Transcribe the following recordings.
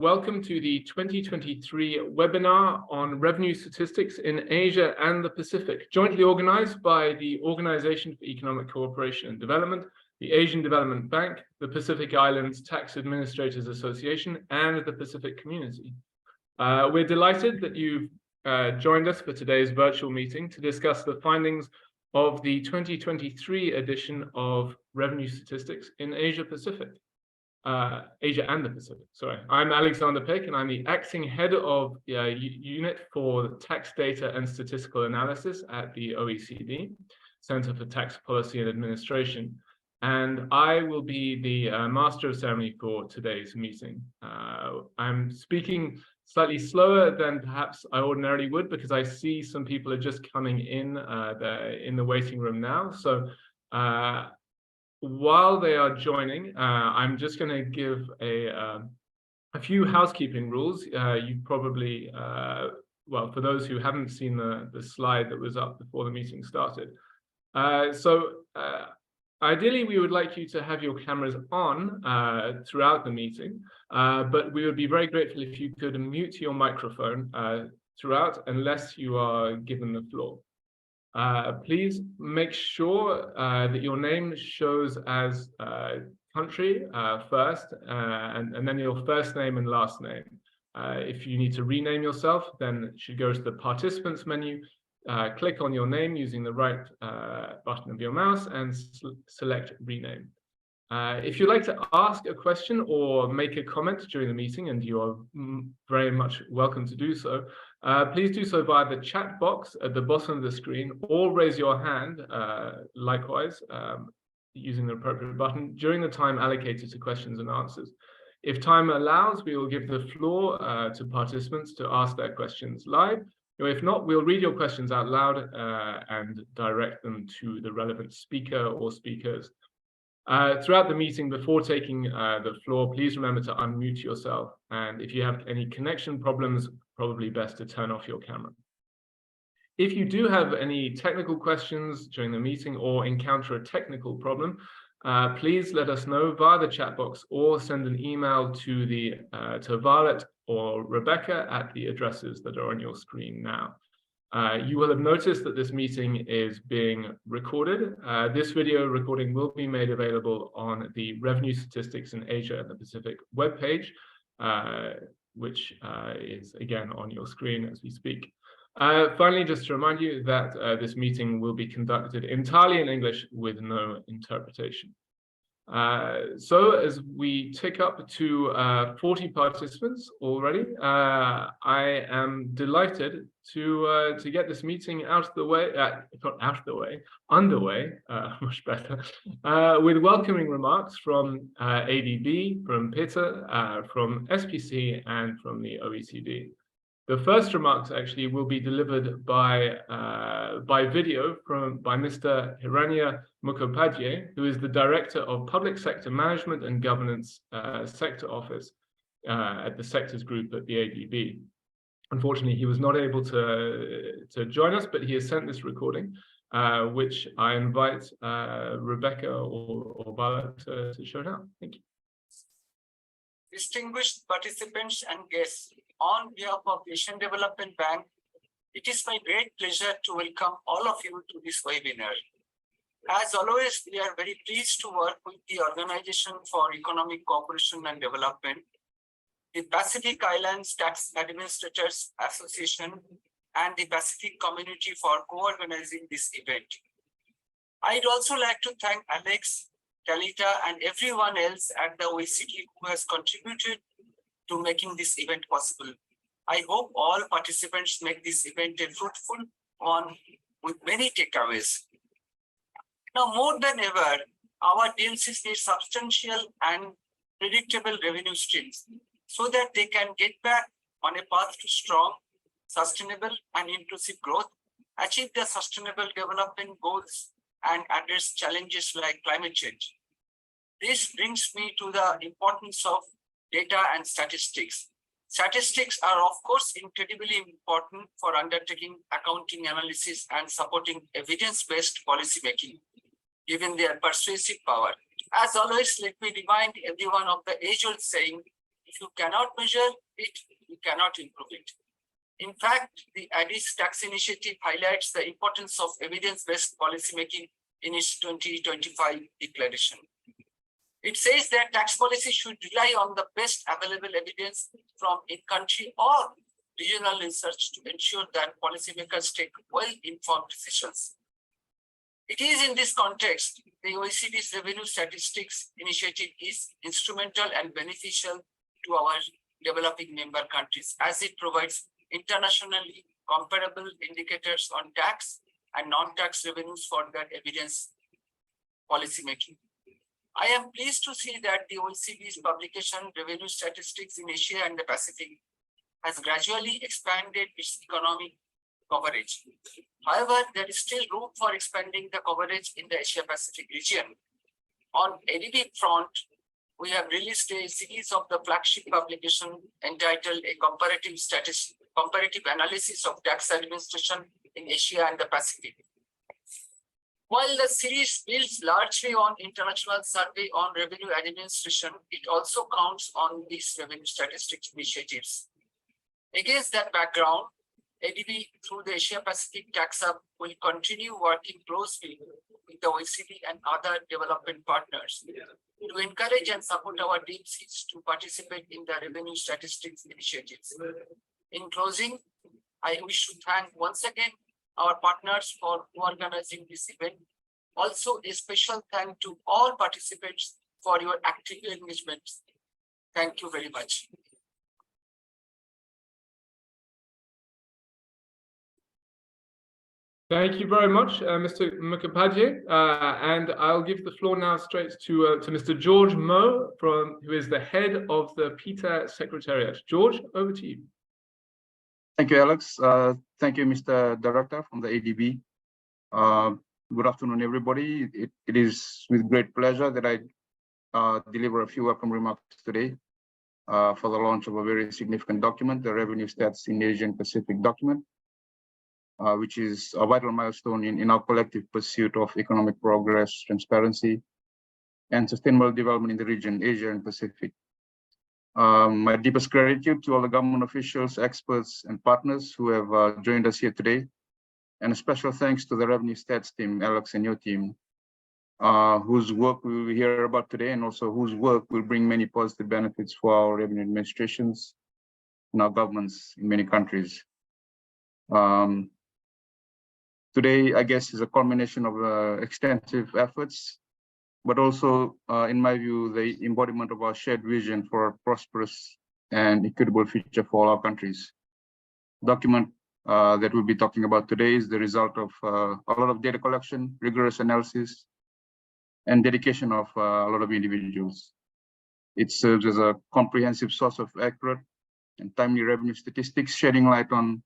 Welcome to the 2023 webinar on revenue statistics in Asia and the Pacific, jointly organized by the Organization for Economic Cooperation and Development, the Asian Development Bank, the Pacific Islands Tax Administrators Association, and the Pacific Community. We're delighted that you've joined us for today's virtual meeting to discuss the findings of the 2023 edition of Revenue Statistics in Asia and the Pacific. Sorry, I'm Alexander Pick, and I'm the acting head of the unit for tax data and statistical analysis at the OECD Centre for Tax Policy and Administration. And I will be the master of ceremony for today's meeting. I'm speaking slightly slower than perhaps I ordinarily would because I see some people are just coming in the waiting room now. So while they are joining, I'm just going to give a few housekeeping rules. You probably, well, for those who haven't seen the slide that was up before the meeting started. Ideally, we would like you to have your cameras on throughout the meeting, but we would be very grateful if you could mute your microphone throughout unless you are given the floor. Please make sure that your name shows as country first, and then your first name and last name. If you need to rename yourself, then it should go to the participants menu, click on your name using the right button of your mouse and select rename. If you'd like to ask a question or make a comment during the meeting, and you are very much welcome to do so, please do so via the chat box at the bottom of the screen, or raise your hand, likewise, using the appropriate button during the time allocated to questions and answers. If time allows, we will give the floor to participants to ask their questions live. If not, we'll read your questions out loud and direct them to the relevant speaker or speakers. Throughout the meeting, before taking the floor, please remember to unmute yourself. And if you have any connection problems, probably best to turn off your camera. If you do have any technical questions during the meeting or encounter a technical problem, please let us know via the chat box or send an email to Violet or Rebecca at the addresses that are on your screen now. You will have noticed that this meeting is being recorded. This video recording will be made available on the Revenue Statistics in Asia and the Pacific webpage, which is again on your screen as we speak. Finally, just to remind you that this meeting will be conducted entirely in English with no interpretation. So as we tick up to 40 participants already, I am delighted to get this meeting underway, much better, with welcoming remarks from ADB, from Peter, from SPC, and from the OECD. The first remarks actually will be delivered by video by Mr. Hiranya Mukhopadhyay, who is the Director of Public Sector Management and Governance Sector Office at the Sectors Group at the ADB. Unfortunately, he was not able to join us, but he has sent this recording, which I invite Rebecca or Violet to show now. Thank you. Distinguished participants and guests, on behalf of Asian Development Bank, it is my great pleasure to welcome all of you to this webinar. As always, we are very pleased to work with the Organization for Economic Cooperation and Development, the Pacific Islands Tax Administrators Association, and the Pacific Community for co-organizing this event. I'd also like to thank Alex, Kalita, and everyone else at the OECD who has contributed to making this event possible. I hope all participants make this event a fruitful one with many takeaways. Now, more than ever, our DMCs need substantial and predictable revenue streams so that they can get back on a path to strong, sustainable, and inclusive growth, achieve the sustainable development goals, and address challenges like climate change. This brings me to the importance of data and statistics. Statistics are, of course, incredibly important for undertaking accounting analysis and supporting evidence-based policymaking, given their persuasive power. As always, let me remind everyone of the age-old saying, If you cannot measure it, you cannot improve it. In fact, the Addis Tax Initiative highlights the importance of evidence-based policymaking in its 2025 declaration. It says that tax policy should rely on the best available evidence from in-country or regional research to ensure that policymakers take well-informed decisions. It is in this context, the OECD's Revenue Statistics Initiative is instrumental and beneficial to our developing member countries, as it provides internationally comparable indicators on tax and non-tax revenues for their evidence policymaking. I am pleased to see that the OECD's publication Revenue Statistics in Asia and the Pacific has gradually expanded its economic coverage. However, there is still room for expanding the coverage in the Asia Pacific region. On ADB front, we have released a series of the flagship publication entitled A Comparative Analysis of Tax Administration in Asia and the Pacific. While the series builds largely on International Survey on Revenue Administration, it also counts on these revenue statistics initiatives. Against that background, ADB through the Asia Pacific Tax Hub will continue working closely with the OECD and other development partners to encourage and support our DMCs to participate in the revenue statistics initiatives. In closing, I wish to thank once again our partners for organizing this event. Also, a special thank to all participants for your active engagement. Thank you very much. Thank you very much, Mr. Mukhopadhyay. And I'll give the floor now straight to Mr. George Mo, who is the head of the PETA Secretariat. George, over to you. Thank you, Alex. Thank you, Mr. Director from the ADB. Good afternoon, everybody. It is with great pleasure that I deliver a few welcome remarks today for the launch of a very significant document, the Revenue Stats in Asia and Pacific document, which is a vital milestone in our collective pursuit of economic progress, transparency, and sustainable development in the region, Asia and Pacific. My deepest gratitude to all the government officials, experts, and partners who have joined us here today. And a special thanks to the Revenue Stats team, Alex and your team, whose work we will hear about today, and also whose work will bring many positive benefits for our revenue administrations and our governments in many countries. Today, I guess, is a culmination of extensive efforts, but also, in my view, the embodiment of our shared vision for a prosperous and equitable future for all our countries. Document that we'll be talking about today is the result of a lot of data collection, rigorous analysis, and dedication of a lot of individuals. It serves as a comprehensive source of accurate and timely revenue statistics, shedding light on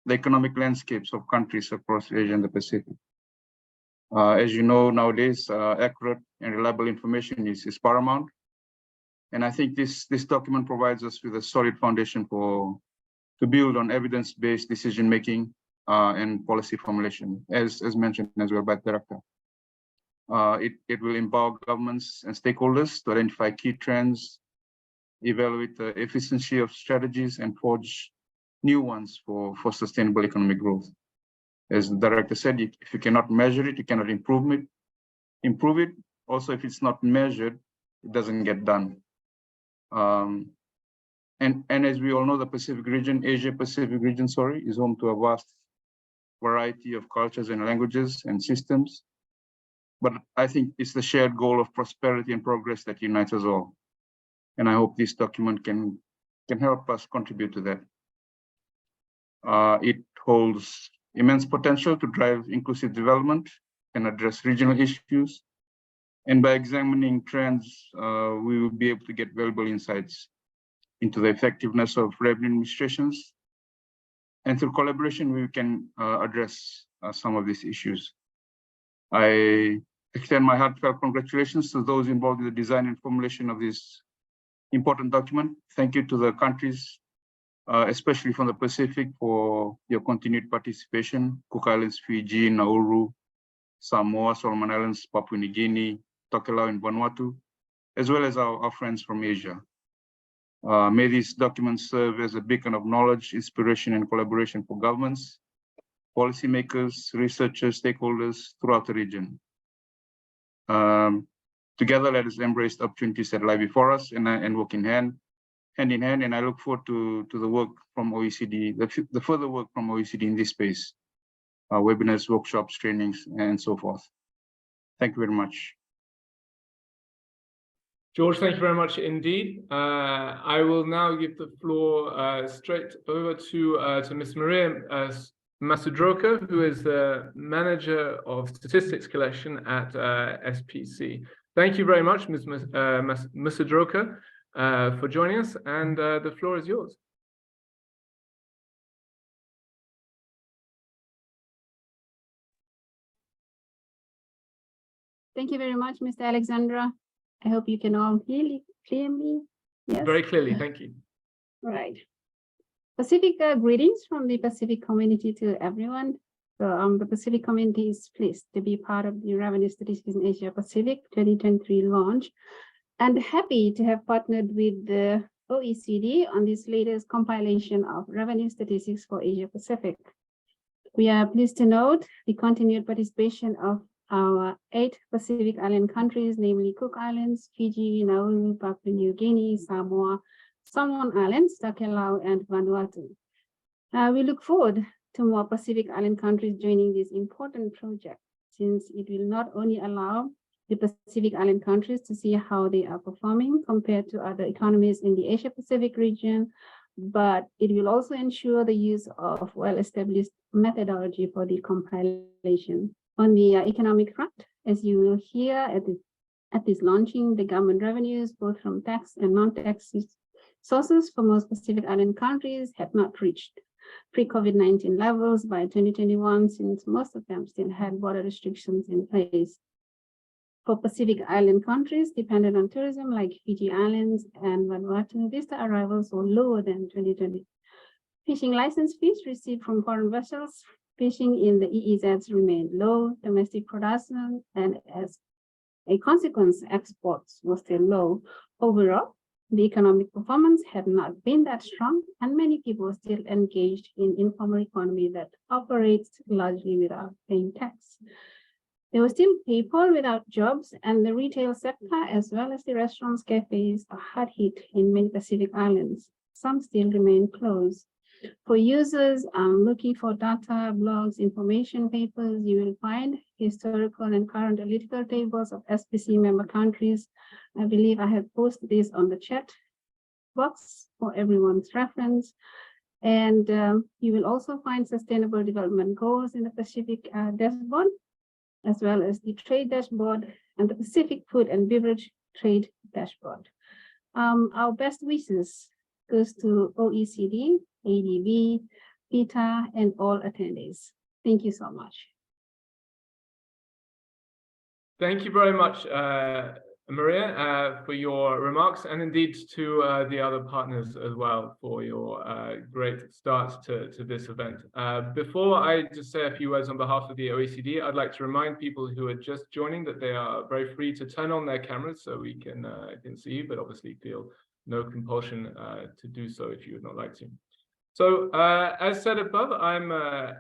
the economic landscapes of countries across Asia and the Pacific. As you know, nowadays, accurate and reliable information is paramount. And I think this document provides us with a solid foundation to build on evidence-based decision-making and policy formulation, as mentioned as well by the Director. It will empower governments and stakeholders to identify key trends, evaluate the efficiency of strategies, and forge new ones for sustainable economic growth. As the Director said, if you cannot measure it, you cannot improve it. Also, if it's not measured, it doesn't get done. And as we all know, the Pacific region, Asia Pacific region, is home to a vast variety of cultures and languages and systems. But I think it's the shared goal of prosperity and progress that unites us all. And I hope this document can help us contribute to that. It holds immense potential to drive inclusive development and address regional issues. And by examining trends, we will be able to get valuable insights into the effectiveness of revenue administrations. And through collaboration, we can address some of these issues. I extend my heartfelt congratulations to those involved in the design and formulation of this important document. Thank you to the countries, especially from the Pacific, for your continued participation. Cook Islands, Fiji, Nauru, Samoa, Solomon Islands, Papua New Guinea, Tokelau, and Vanuatu, as well as our friends from Asia. May these documents serve as a beacon of knowledge, inspiration, and collaboration for governments, policymakers, researchers, stakeholders throughout the region. Together, let us embrace the opportunities that lie before us and work hand in hand. And I look forward to the work from OECD, the further work from OECD in this space, webinars, workshops, trainings, and so forth. Thank you very much. George, thank you very much indeed. I will now give the floor straight over to Ms. Maria Masudroka, who is the Manager of Statistics Collection at SPC. Thank you very much, Ms. Masudroka, for joining us, and the floor is yours. Thank you very much, Mr. Alexandra. I hope you can all hear me. Yes. Very clearly, thank you. Right. Pacific greetings from the Pacific community to everyone. So the Pacific community is pleased to be part of the Revenue Statistics in Asia Pacific 2023 launch, and happy to have partnered with the OECD on this latest compilation of revenue statistics for Asia Pacific. We are pleased to note the continued participation of our 8 Pacific Island countries, namely Cook Islands, Fiji, Nauru, Papua New Guinea, Samoa, Solomon Islands, Tokelau, and Vanuatu. We look forward to more Pacific Island countries joining this important project, since it will not only allow the Pacific Island countries to see how they are performing compared to other economies in the Asia Pacific region, but it will also ensure the use of well-established methodology for the compilation. On the economic front, as you will hear at this launching, the government revenues, both from tax and non-tax sources for most Pacific Island countries, had not reached pre-COVID-19 levels by 2021, since most of them still had border restrictions in place. For Pacific Island countries dependent on tourism like Fiji Islands and Vanuatu, visitor arrivals were lower than 2020. Fishing license fees received from foreign vessels fishing in the EEZs remained low, domestic production, and as a consequence, exports were still low. Overall, the economic performance had not been that strong, and many people were still engaged in informal economy that operates largely without paying tax. There were still people without jobs, and the retail sector, as well as the restaurants, cafes, are hard hit in many Pacific Islands. Some still remain closed. For users looking for data, blogs, information papers, you will find historical and current analytical tables of SPC member countries. I believe I have posted this on the chat box for everyone's reference. And you will also find sustainable development goals in the Pacific dashboard, as well as the trade dashboard and the Pacific food and beverage trade dashboard. Our best wishes goes to OECD, ADB, PETA, and all attendees. Thank you so much. Thank you very much, Maria, for your remarks, and indeed to the other partners as well for your great start to this event. Before I just say a few words on behalf of the OECD, I'd like to remind people who are just joining that they are very free to turn on their cameras so we can see you, but obviously feel no compulsion to do so if you would not like to. So, as said above, I'm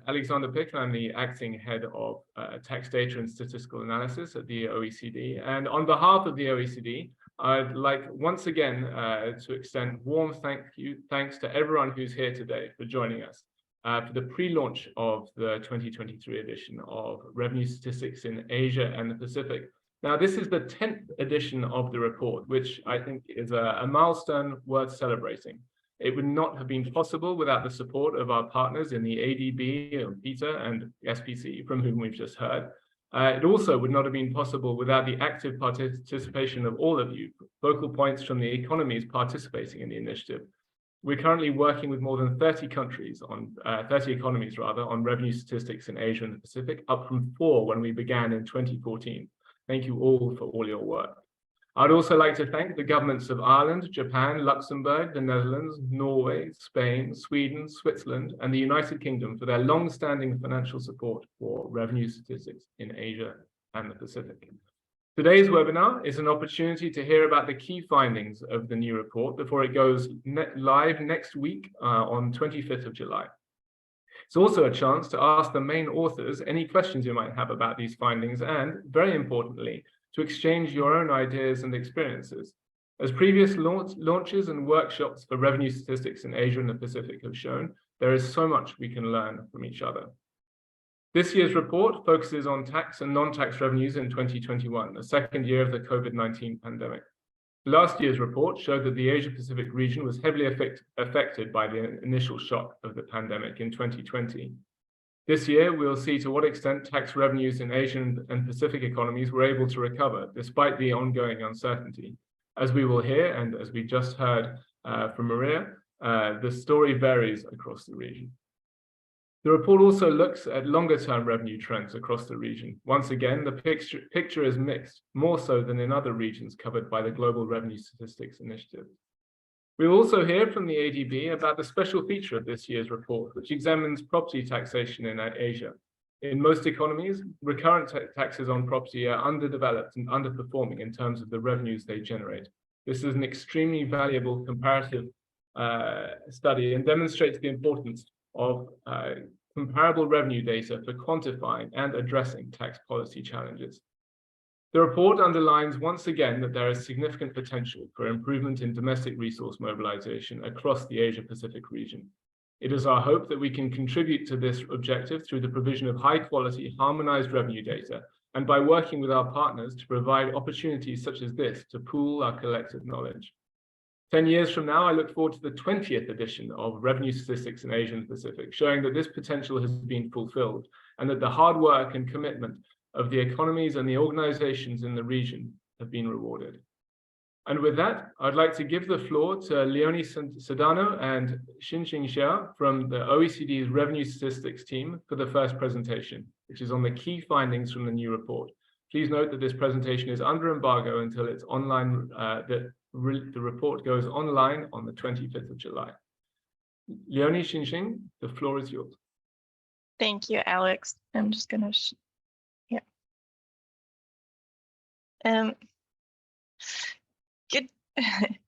Alexander Pick, and I'm the acting head of tax data and statistical analysis at the OECD. And on behalf of the OECD, I'd like once again to extend warm thanks to everyone who's here today for joining us for the pre-launch of the 2023 edition of Revenue Statistics in Asia and the Pacific. Now, this is the 10th edition of the report, which I think is a milestone worth celebrating. It would not have been possible without the support of our partners in the ADB, PETA, and SPC, from whom we've just heard. It also would not have been possible without the active participation of all of you, focal points from the economies participating in the initiative. We're currently working with more than 30 countries on 30 economies rather on revenue statistics in Asia and the Pacific, up from 4 when we began in 2014. Thank you all for all your work. I'd also like to thank the governments of Ireland, Japan, Luxembourg, the Netherlands, Norway, Spain, Sweden, Switzerland, and the United Kingdom for their long-standing financial support for revenue statistics in Asia and the Pacific. Today's webinar is an opportunity to hear about the key findings of the new report before it goes live next week on 25th of July. It's also a chance to ask the main authors any questions you might have about these findings and, very importantly, to exchange your own ideas and experiences. As previous launches and workshops for revenue statistics in Asia and the Pacific have shown, there is so much we can learn from each other. This year's report focuses on tax and non-tax revenues in 2021, the second year of the COVID-19 pandemic. Last year's report showed that the Asia-Pacific region was heavily affected by the initial shock of the pandemic in 2020. This year, we'll see to what extent tax revenues in Asian and Pacific economies were able to recover, despite the ongoing uncertainty. As we will hear, and as we just heard from Maria, the story varies across the region. The report also looks at longer-term revenue trends across the region. Once again, the picture is mixed, more so than in other regions covered by the Global Revenue Statistics Initiative. We will also hear from the ADB about the special feature of this year's report, which examines property taxation in Asia. In most economies, recurrent taxes on property are underdeveloped and underperforming in terms of the revenues they generate. This is an extremely valuable comparative study and demonstrates the importance of comparable revenue data for quantifying and addressing tax policy challenges. The report underlines once again that there is significant potential for improvement in domestic resource mobilization across the Asia-Pacific region. It is our hope that we can contribute to this objective through the provision of high-quality, harmonized revenue data, and by working with our partners to provide opportunities such as this to pool our collective knowledge. 10 years from now, I look forward to the 20th edition of Revenue Statistics in Asia and Pacific, showing that this potential has been fulfilled and that the hard work and commitment of the economies and the organizations in the region have been rewarded. And with that, I'd like to give the floor to Leonie Sedano and Xinxing Xia from the OECD's Revenue Statistics team for the first presentation, which is on the key findings from the new report. Please note that this presentation is under embargo until it's online, the report goes online on the 25th of July. Leonie, Xinxing, the floor is yours. Thank you, Alex. I'm just gonna, good,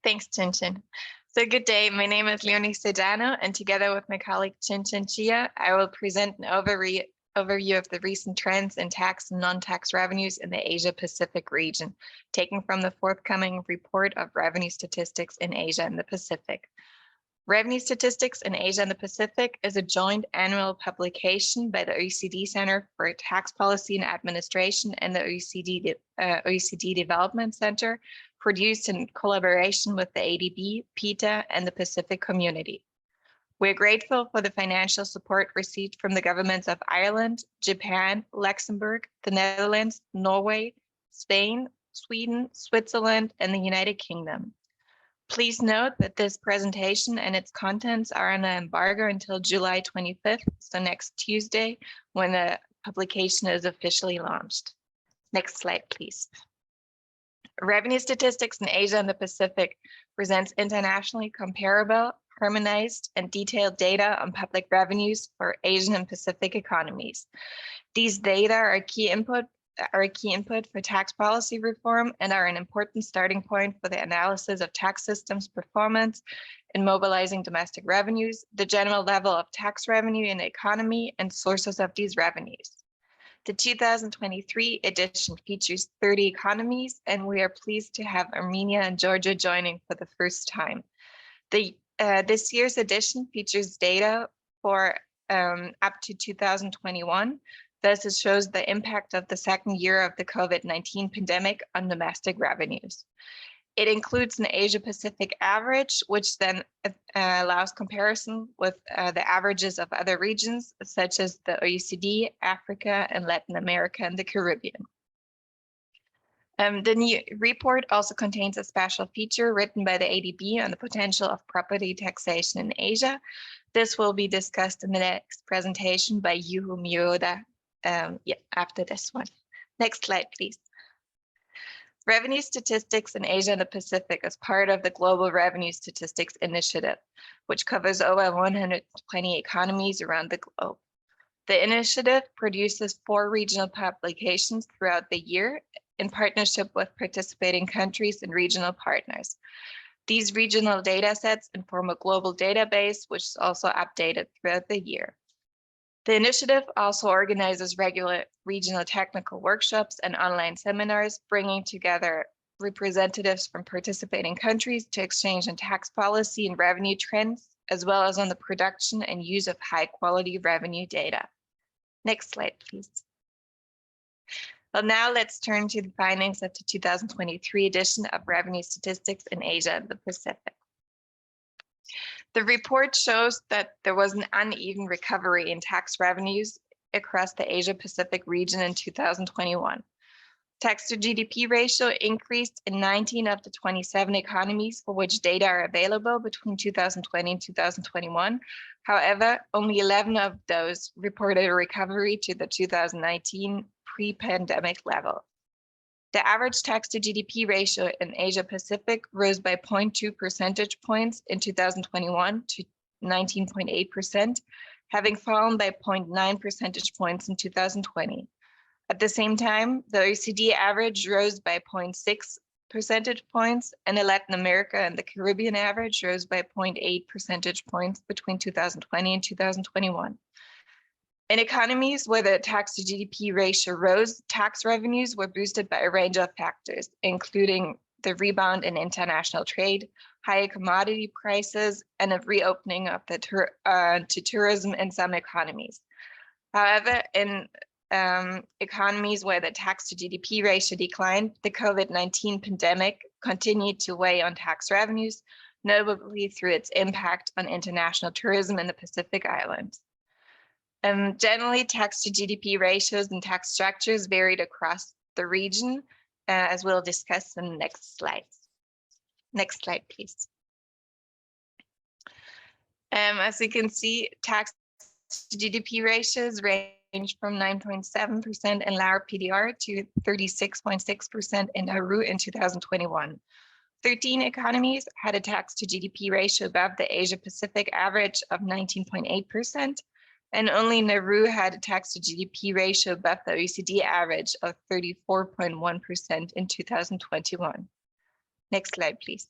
thanks, Xinxing. So good day, my name is Leonie Sedano, and together with my colleague Xinxing Xia, I will present an overview of the recent trends in tax and non-tax revenues in the Asia-Pacific region, taken from the forthcoming report of Revenue Statistics in Asia and the Pacific. Revenue Statistics in Asia and the Pacific is a joint annual publication by the OECD Centre for Tax Policy and Administration and the OECD Development Centre, produced in collaboration with the ADB, PETA, and the Pacific community. We're grateful for the financial support received from the governments of Ireland, Japan, Luxembourg, the Netherlands, Norway, Spain, Sweden, Switzerland, and the United Kingdom. Please note that this presentation and its contents are on an embargo until July 25th, so next Tuesday, when the publication is officially launched. Next slide, please. Revenue Statistics in Asia and the Pacific presents internationally comparable, harmonized, and detailed data on public revenues for Asian and Pacific economies. These data are a key input for tax policy reform and are an important starting point for the analysis of tax systems performance in mobilizing domestic revenues, the general level of tax revenue in the economy, and sources of these revenues. The 2023 edition features 30 economies, and we are pleased to have Armenia and Georgia joining for the first time. This year's edition features data for up to 2021. Thus, it shows the impact of the second year of the COVID-19 pandemic on domestic revenues. It includes an Asia-Pacific average, which then allows comparison with the averages of other regions, such as the OECD, Africa, and Latin America, and the Caribbean. The new report also contains a special feature written by the ADB on the potential of property taxation in Asia. This will be discussed in the next presentation by Yuhu Miroda after this one. Next slide, please. Revenue Statistics in Asia and the Pacific is part of the Global Revenue Statistics Initiative, which covers over 120 economies around the globe. The initiative produces 4 regional publications throughout the year, in partnership with participating countries and regional partners. These regional data sets inform a global database, which is also updated throughout the year. The initiative also organizes regular regional technical workshops and online seminars, bringing together representatives from participating countries to exchange on tax policy and revenue trends, as well as on the production and use of high-quality revenue data. Next slide, please. Well, now let's turn to the findings of the 2023 edition of Revenue Statistics in Asia and the Pacific. The report shows that there was an uneven recovery in tax revenues across the Asia-Pacific region in 2021. Tax to GDP ratio increased in 19 of the 27 economies for which data are available between 2020 and 2021. However, only 11 of those reported a recovery to the 2019 pre-pandemic level. The average tax to GDP ratio in Asia Pacific rose by 0.2 percentage points in 2021 to 19.8%, having fallen by 0.9 percentage points in 2020. At the same time, the OECD average rose by 0.6 percentage points, and the Latin America and the Caribbean average rose by 0.8 percentage points between 2020 and 2021. In economies where the tax to GDP ratio rose, tax revenues were boosted by a range of factors, including the rebound in international trade, higher commodity prices, and a reopening of the to tourism in some economies. However, in economies where the tax to GDP ratio declined, the COVID-19 pandemic continued to weigh on tax revenues, notably through its impact on international tourism in the Pacific Islands. Generally, tax to GDP ratios and tax structures varied across the region, as we'll discuss in the next slides. Next slide, please. As you can see, tax to GDP ratios range from 9.7% in Laos PDR to 36.6% in Nauru in 2021. 13 economies had a tax to GDP ratio above the Asia Pacific average of 19.8%. And only Nauru had a tax to GDP ratio above the OECD average of 34.1% in 2021. Next slide, please.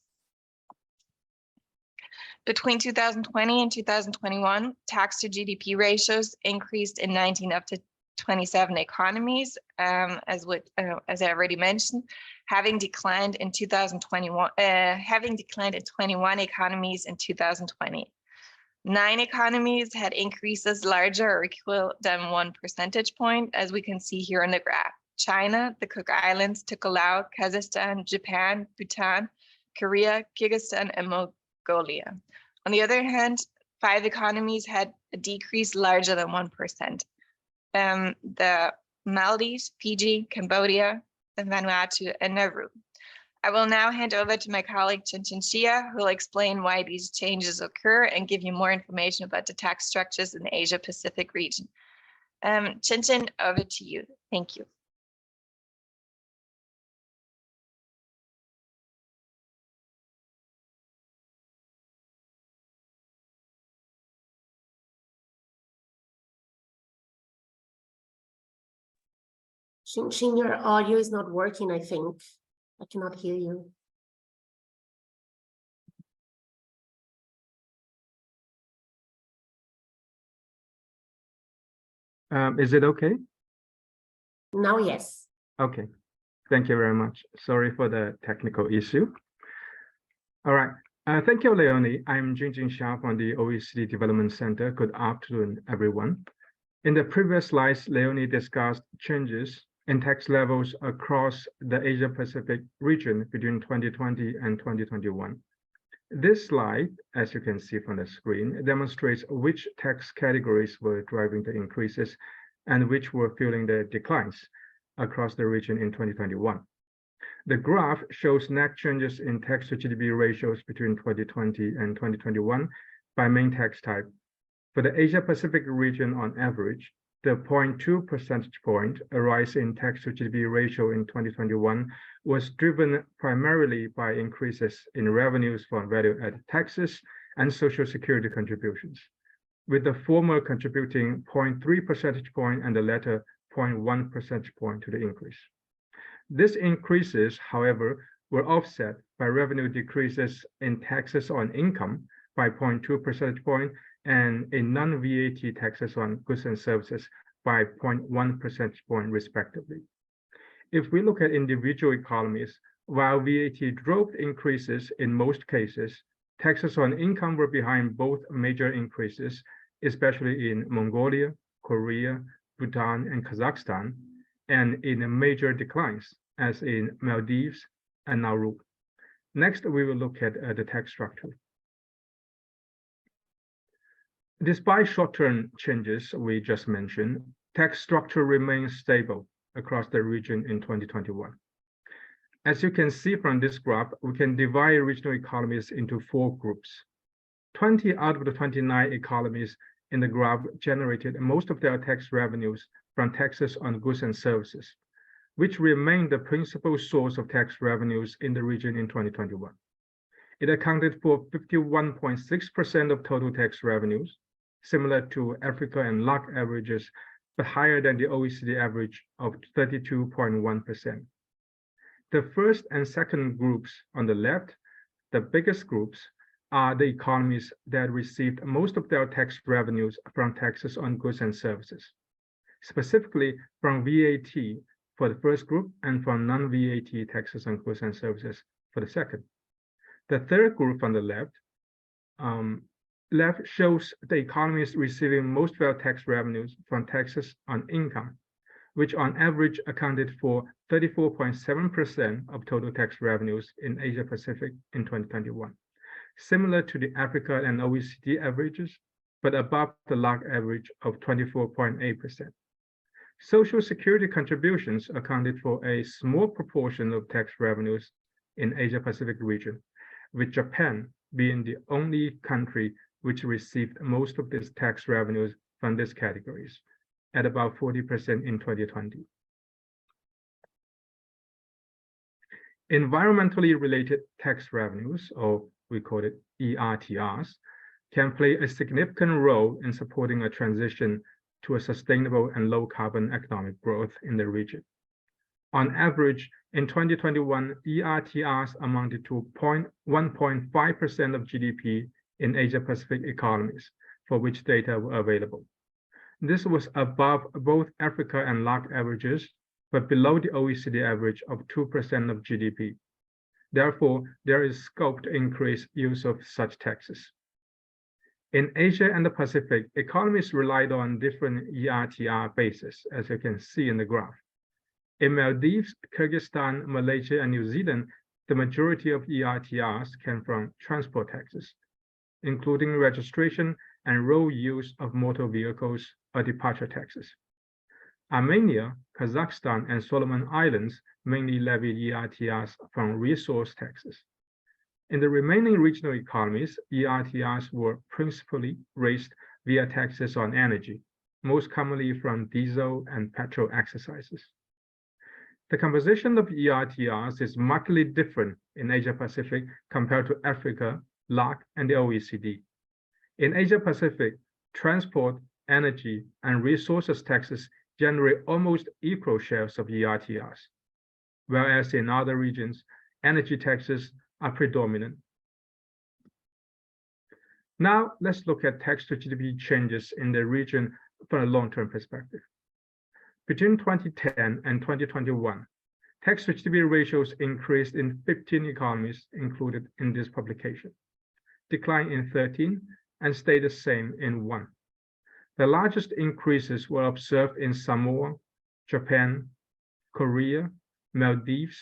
Between 2020 and 2021, tax to GDP ratios increased in 19 up to 27 economies, as I already mentioned, having declined in 2021, having declined in 21 economies in 2020. 9 economies had increases larger or equal than 1 percentage point, as we can see here on the graph. China, the Cook Islands, Laos, Kazakhstan, Japan, Bhutan, Korea, Kyrgyzstan, and Mongolia. On the other hand, 5 economies had a decrease larger than 1%. The Maldives, Fiji, Cambodia, Vanuatu, and Nauru. I will now hand over to my colleague Chen Xia, who will explain why these changes occur and give you more information about the tax structures in the Asia Pacific region. Chen, over to you. Thank you. Xin, your audio is not working, I think. I cannot hear you. Is it okay? Now, yes. Okay, thank you very much. Sorry for the technical issue. All right, thank you, Leonie. I'm Jingjing Xia from the OECD Development Centre. Good afternoon, everyone. In the previous slides, Leonie discussed changes in tax levels across the Asia-Pacific region between 2020 and 2021. This slide, as you can see from the screen, demonstrates which tax categories were driving the increases and which were fueling the declines across the region in 2021. The graph shows net changes in tax to GDP ratios between 2020 and 2021 by main tax type. For the Asia-Pacific region on average, the 0.2 percentage point rise in tax to GDP ratio in 2021 was driven primarily by increases in revenues from value-added taxes and social security contributions, with the former contributing 0.3 percentage point and the latter 0.1 percentage point to the increase. These increases, however, were offset by revenue decreases in taxes on income by 0.2 percentage point and in non-VAT taxes on goods and services by 0.1 percentage point respectively. If we look at individual economies, while VAT drove increases in most cases, taxes on income were behind both major increases, especially in Mongolia, Korea, Bhutan, and Kazakhstan, and in major declines, as in Maldives and Nauru. Next, we will look at the tax structure. Despite short-term changes we just mentioned, tax structure remains stable across the region in 2021. As you can see from this graph, we can divide regional economies into 4 groups. 20 out of the 29 economies in the graph generated most of their tax revenues from taxes on goods and services, which remained the principal source of tax revenues in the region in 2021. It accounted for 51.6% of total tax revenues, similar to Africa and LAC averages, but higher than the OECD average of 32.1%. The first and second groups on the left, the biggest groups, are the economies that received most of their tax revenues from taxes on goods and services, specifically from VAT for the first group and from non-VAT taxes on goods and services for the second. The third group on the left shows the economies receiving most of their tax revenues from taxes on income, which on average accounted for 34.7% of total tax revenues in Asia Pacific in 2021, similar to the Africa and OECD averages, but above the LAC average of 24.8%. Social Security contributions accounted for a small proportion of tax revenues in Asia Pacific region, with Japan being the only country which received most of these tax revenues from these categories, at about 40% in 2020. Environmentally related tax revenues, or we call it ERTRs, can play a significant role in supporting a transition to a sustainable and low carbon economic growth in the region. On average, in 2021, ERTRs amounted to 1.5% of GDP in Asia Pacific economies, for which data were available. This was above both Africa and LAC averages, but below the OECD average of 2% of GDP. Therefore, there is scope to increase use of such taxes. In Asia and the Pacific, economies relied on different ERTR bases, as you can see in the graph. In Maldives, Kyrgyzstan, Malaysia, and New Zealand, the majority of ERTRs came from transport taxes, including registration and road use of motor vehicles or departure taxes. Armenia, Kazakhstan, and Solomon Islands mainly levied ERTRs from resource taxes. In the remaining regional economies, ERTRs were principally raised via taxes on energy, most commonly from diesel and petrol exercises. The composition of ERTRs is markedly different in Asia Pacific compared to Africa, LAC, and the OECD. In Asia Pacific, transport, energy, and resources taxes generate almost equal shares of ERTRs, whereas in other regions, energy taxes are predominant. Now, let's look at tax to GDP changes in the region from a long-term perspective. Between 2010 and 2021, tax to GDP ratios increased in 15 economies included in this publication, declined in 13, and stayed the same in 1. The largest increases were observed in Samoa, Japan, Korea, Maldives,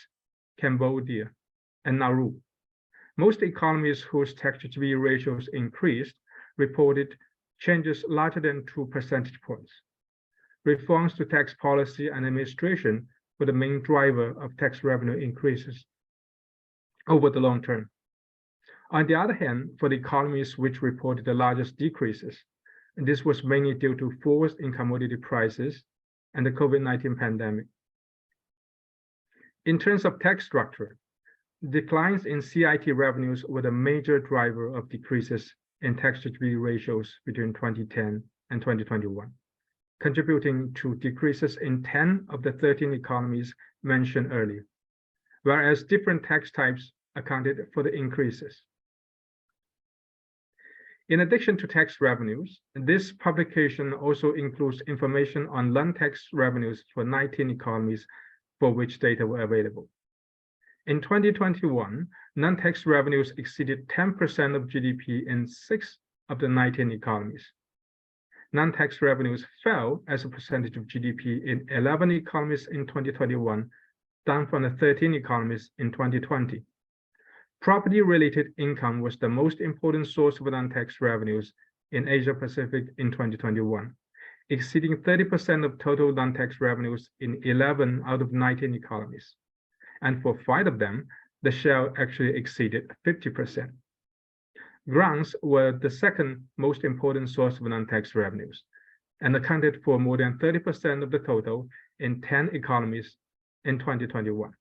Cambodia, and Nauru. Most economies whose tax to GDP ratios increased reported changes larger than 2 percentage points. Reforms to tax policy and administration were the main driver of tax revenue increases over the long term. On the other hand, for the economies which reported the largest decreases, and this was mainly due to falls in commodity prices and the COVID-19 pandemic. In terms of tax structure, declines in CIT revenues were the major driver of decreases in tax to GDP ratios between 2010 and 2021, contributing to decreases in 10 of the 13 economies mentioned earlier, whereas different tax types accounted for the increases. In addition to tax revenues, this publication also includes information on non-tax revenues for 19 economies for which data were available. In 2021, non-tax revenues exceeded 10% of GDP in 6 of the 19 economies. Non-tax revenues fell as a percentage of GDP in 11 economies in 2021, down from the 13 economies in 2020. Property-related income was the most important source of non-tax revenues in Asia Pacific in 2021, exceeding 30% of total non-tax revenues in 11 out of 19 economies. And for 5 of them, the share actually exceeded 50%. Grants were the second most important source of non-tax revenues and accounted for more than 30% of the total in 10 economies in 2021.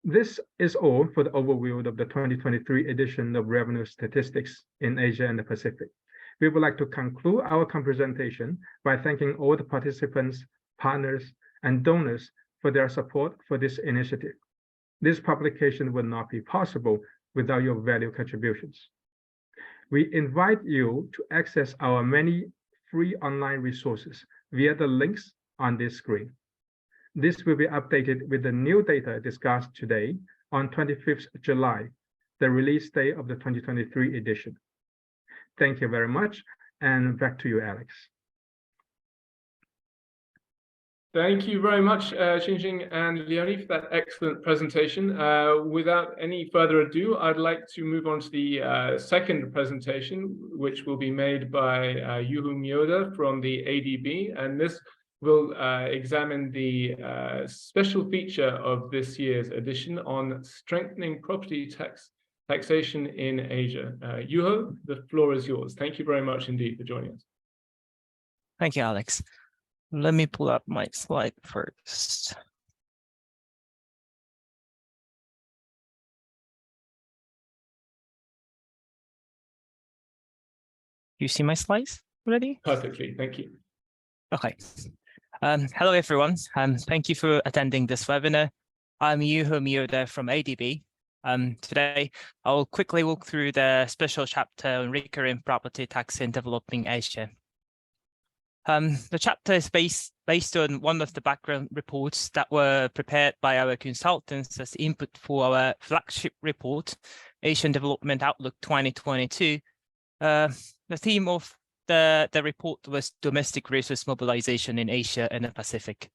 This is all for the overview of the 2023 edition of Revenue Statistics in Asia and the Pacific. We would like to conclude our presentation by thanking all the participants, partners, and donors for their support for this initiative. This publication would not be possible without your valuable contributions. We invite you to access our many free online resources via the links on this screen. This will be updated with the new data discussed today on 25th July, the release day of the 2023 edition. Thank you very much, and back to you, Alex. Thank you very much, Xinjing and Leonie, for that excellent presentation. Without any further ado, I'd like to move on to the second presentation, which will be made by Yuhu Mioda from the ADB, and this will examine the special feature of this year's edition on strengthening property taxation in Asia. Yuho, the floor is yours. Thank you very much indeed for joining us. Thank you, Alex. Let me pull up my slide first. You see my slides already? Perfectly, thank you. Okay. Hello, everyone, and thank you for attending this webinar. I'm Yuho Mioda from ADB. Today, I'll quickly walk through the special chapter on recurring property tax in developing Asia. The chapter is based on one of the background reports that were prepared by our consultants as input for our flagship report, Asian Development Outlook 2022. The theme of the report was domestic resource mobilization in Asia and the Pacific.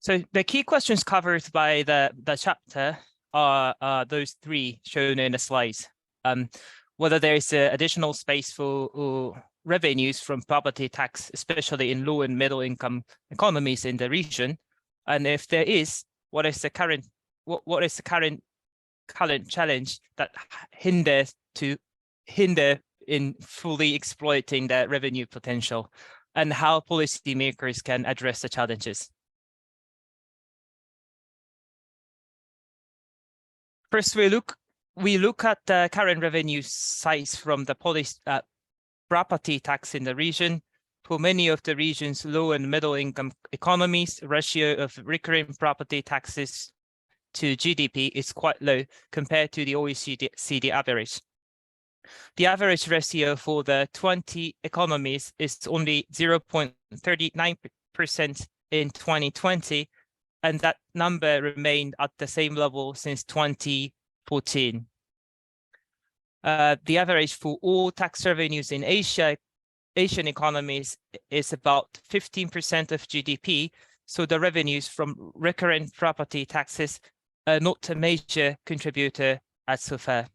So the key questions covered by the chapter are those 3 shown in the slides. Whether there is additional space for revenues from property tax, especially in low and middle income economies in the region, and if there is, what is the current challenge that hinder in fully exploiting the revenue potential, and how policymakers can address the challenges. First, we look at the current revenue size from the property tax in the region. For many of the region's low and middle income economies, the ratio of recurring property taxes to GDP is quite low compared to the OECD average. The average ratio for the 20 economies is only 0.39% in 2020, and that number remained at the same level since 2014. The average for all tax revenues in Asian economies is about 15% of GDP, so the revenues from recurrent property taxes are not a major contributor as so far.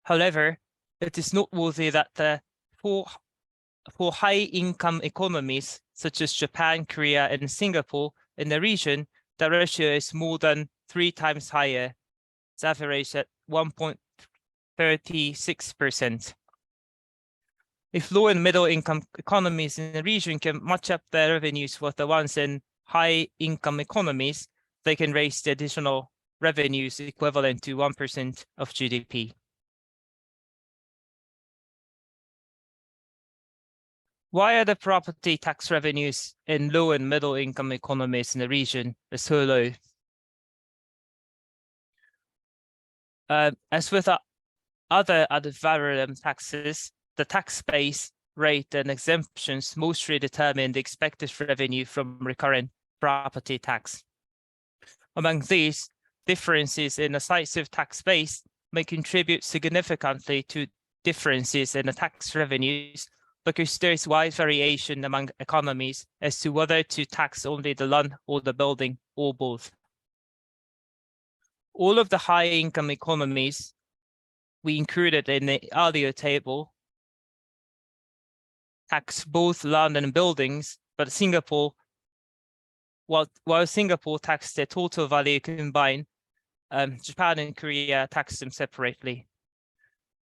However, it is noteworthy that for high-income economies such as Japan, Korea, and Singapore in the region, the ratio is more than 3 times higher. It's averaged at 1.36%. If low and middle income economies in the region can match up their revenues with the ones in high income economies, they can raise the additional revenues equivalent to 1% of GDP. Why are the property tax revenues in low and middle income economies in the region so low? As with other added value taxes, the tax base, rate, and exemptions mostly determine the expected revenue from recurrent property tax. Among these, differences in the size of tax base may contribute significantly to differences in the tax revenues, because there is wide variation among economies as to whether to tax only the land or the building or both. All of the high income economies we included in the earlier table tax both land and buildings, but Singapore, while Singapore taxed their total value combined, Japan and Korea taxed them separately.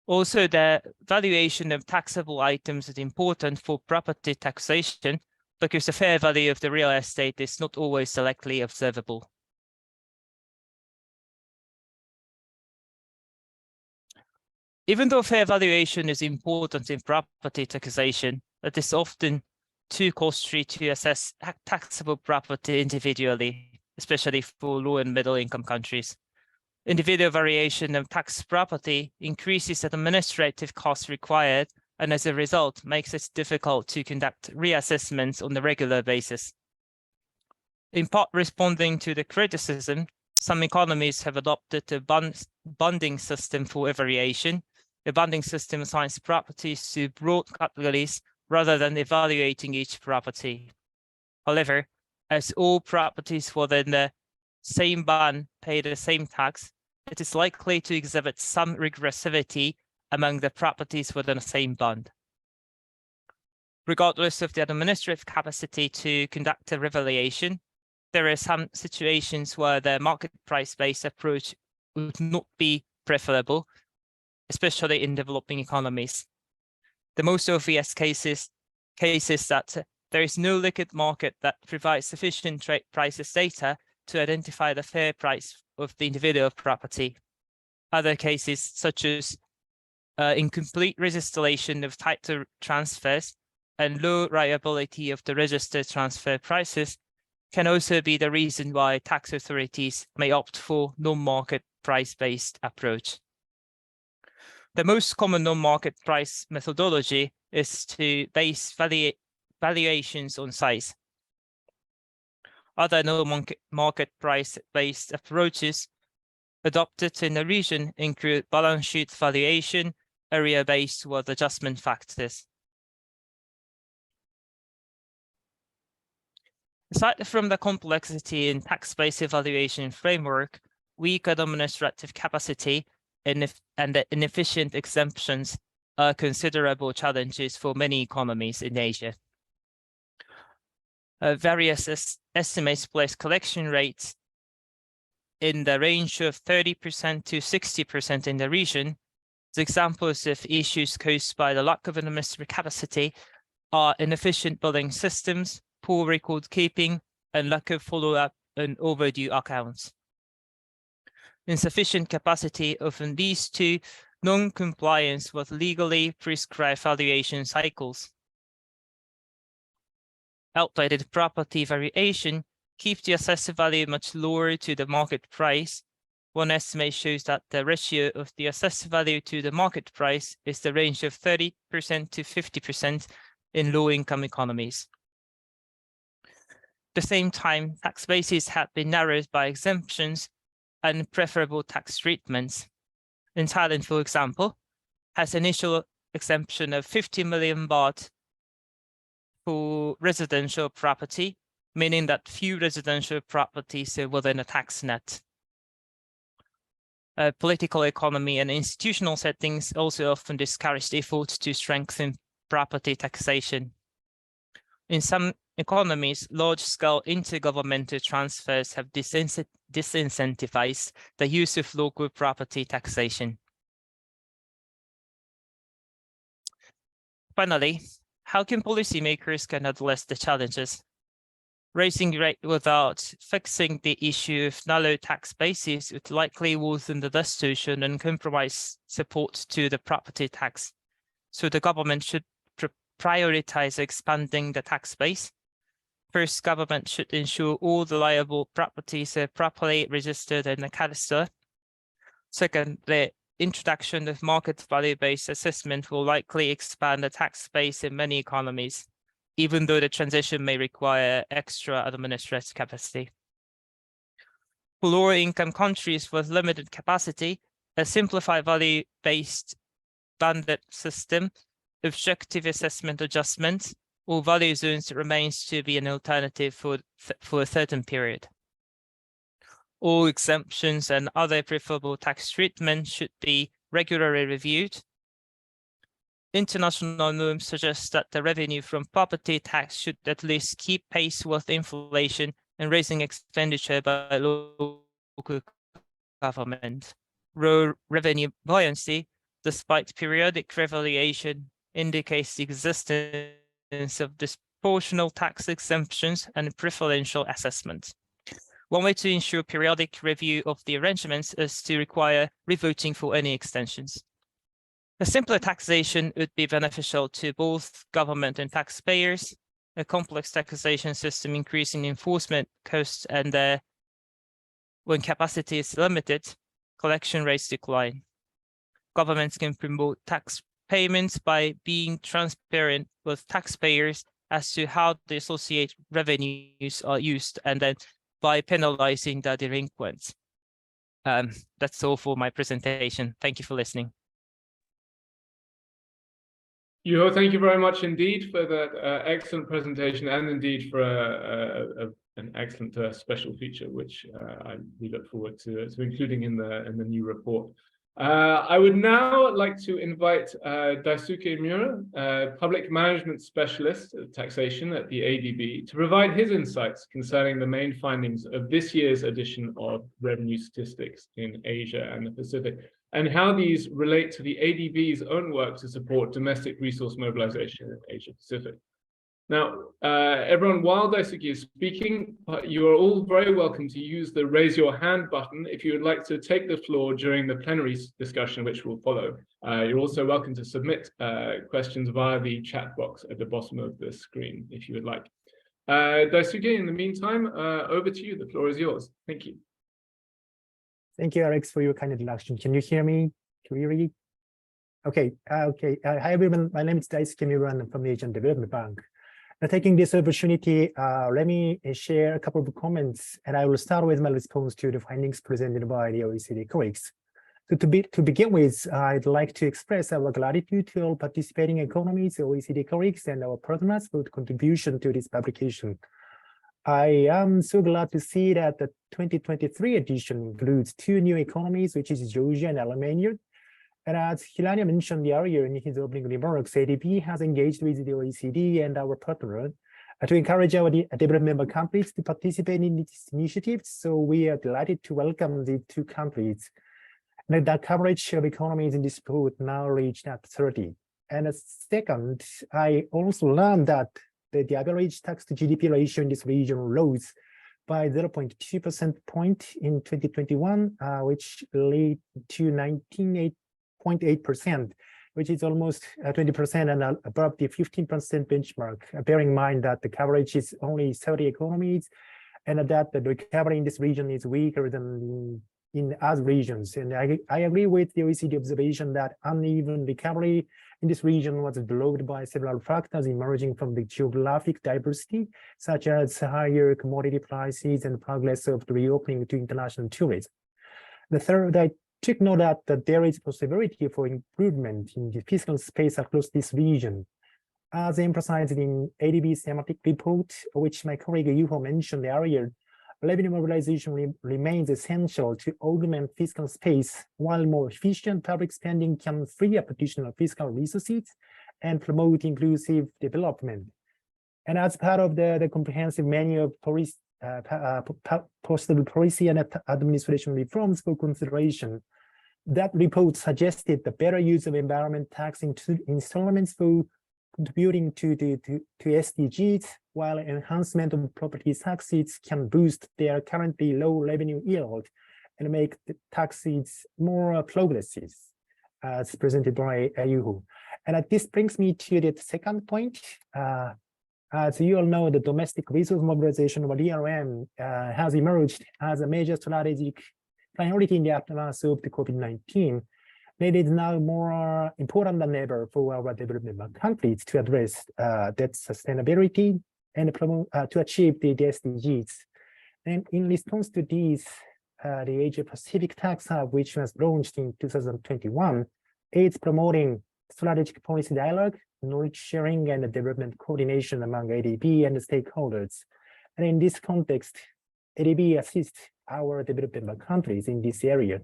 Also, the valuation of taxable items is important for property taxation because the fair value of the real estate is not always directly observable. Even though fair valuation is important in property taxation, it is often too costly to assess taxable property individually, especially for low and middle income countries. Individual variation of tax property increases the administrative costs required, and as a result, makes it difficult to conduct reassessments on a regular basis. In part responding to the criticism, some economies have adopted a bunding system for variation. The bunding system assigns properties to broad categories rather than evaluating each property. However, as all properties within the same band pay the same tax, it is likely to exhibit some regressivity among the properties within the same band. Regardless of the administrative capacity to conduct a revaluation, there are some situations where the market price-based approach would not be preferable, especially in developing economies. The most obvious cases that there is no liquid market that provides sufficient trade prices data to identify the fair price of the individual property. Other cases, such as incomplete registration of title transfers and low reliability of the registered transfer prices, can also be the reason why tax authorities may opt for non-market price-based approach. The most common non-market price methodology is to base valuations on size. Other non-market price-based approaches adopted in the region include balance sheet valuation, area-based with adjustment factors. Aside from the complexity in tax-based evaluation framework, weak administrative capacity and the inefficient exemptions are considerable challenges for many economies in Asia. Various estimates place collection rates in the range of 30% to 60% in the region. The examples of issues caused by the lack of administrative capacity are inefficient billing systems, poor record keeping, and lack of follow-up on overdue accounts. Insufficient capacity often leads to non-compliance with legally prescribed valuation cycles. Outdated property variation keeps the assessed value much lower to the market price. One estimate shows that the ratio of the assessed value to the market price is the range of 30% to 50% in low-income economies. At the same time, tax bases have been narrowed by exemptions and preferable tax treatments. In Thailand, for example, has initial exemption of 50 million baht for residential property, meaning that few residential properties are within a tax net. Political economy and institutional settings also often discourage the efforts to strengthen property taxation. In some economies, large-scale intergovernmental transfers have disincentivized the use of local property taxation. Finally, how can policymakers can address the challenges? Raising rate without fixing the issue of narrow tax bases would likely worsen the distortion and compromise support to the property tax. So the government should prioritize expanding the tax base. First, government should ensure all the liable properties are properly registered in the cadastre. Second, the introduction of market value-based assessment will likely expand the tax base in many economies, even though the transition may require extra administrative capacity. For lower income countries with limited capacity, a simplified value-based banded system, objective assessment adjustments, or value zones remains to be an alternative for a certain period. All exemptions and other preferable tax treatment should be regularly reviewed. International norms suggest that the revenue from property tax should at least keep pace with inflation and raising expenditure by local government. Revenue buoyancy, despite periodic revaluation, indicates the existence of disproportional tax exemptions and preferential assessments. One way to ensure periodic review of the arrangements is to require revoting for any extensions. A simpler taxation would be beneficial to both government and taxpayers. A complex taxation system increasing enforcement costs, and when capacity is limited, collection rates decline. Governments can promote tax payments by being transparent with taxpayers as to how the associated revenues are used, and then by penalizing the delinquents. That's all for my presentation. Thank you for listening. Yuho, thank you very much indeed for that excellent presentation, and indeed for an excellent special feature, which we look forward to including in the new report. I would now like to invite Daisuke Miura, Public Management Specialist of Taxation at the ADB, to provide his insights concerning the main findings of this year's edition of Revenue Statistics in Asia and the Pacific, and how these relate to the ADB's own work to support domestic resource mobilization in Asia Pacific. Now, everyone, while Daisuke is speaking, you are all very welcome to use the raise your hand button if you would like to take the floor during the plenary discussion, which will follow. You're also welcome to submit questions via the chat box at the bottom of the screen, if you would like. Daisuke, in the meantime, over to you. The floor is yours. Thank you. Thank you, Alex, for your kind introduction. Can you hear me clearly? Okay. Hi, everyone. My name is Daisuke Miura. I'm from the Asian Development Bank. Now, taking this opportunity, let me share a couple of comments, and I will start with my response to the findings presented by the OECD colleagues. So to begin with, I'd like to express our gratitude to all participating economies, OECD colleagues, and our partners for the contribution to this publication. I am so glad to see that the 2023 edition includes 2 new economies, which is Georgia and Armenia. And as Hilario mentioned earlier in his opening remarks, ADB has engaged with the OECD and our partner to encourage our development member countries to participate in this initiative. So we are delighted to welcome the 2 countries. And the coverage of economies in this report now reached at 30. And second, I also learned that the average tax to GDP ratio in this region rose by 0.2 percentage point in 2021, which led to 19.8%, which is almost 20% and above the 15% benchmark, bearing in mind that the coverage is only 30 economies and that the recovery in this region is weaker than in other regions. And I agree with the OECD observation that uneven recovery in this region was blocked by several factors emerging from the geographic diversity, such as higher commodity prices and progress of the reopening to international tourism. The third, I took note that there is possibility for improvement in the fiscal space across this region. As emphasized in ADB's thematic report, which my colleague Yuho mentioned earlier, revenue mobilization remains essential to augment fiscal space, while more efficient public spending can free up additional fiscal resources and promote inclusive development. And as part of the comprehensive menu of possible policy and administration reforms for consideration, that report suggested the better use of environment tax installments for contributing to SDGs, while enhancement of property taxes can boost their currently low revenue yield and make the taxes more progressive, as presented by Yuhu. And this brings me to the second point. As you all know, the domestic resource mobilization, or DRM, has emerged as a major strategic priority in the aftermath of the COVID-19. It is now more important than ever for our development countries to address that sustainability and to achieve the SDGs. And in response to these, the Asia Pacific Tax Hub, which was launched in 2021, is promoting strategic policy dialogue, knowledge sharing, and development coordination among ADB and the stakeholders. And in this context, ADB assists our development countries in this area.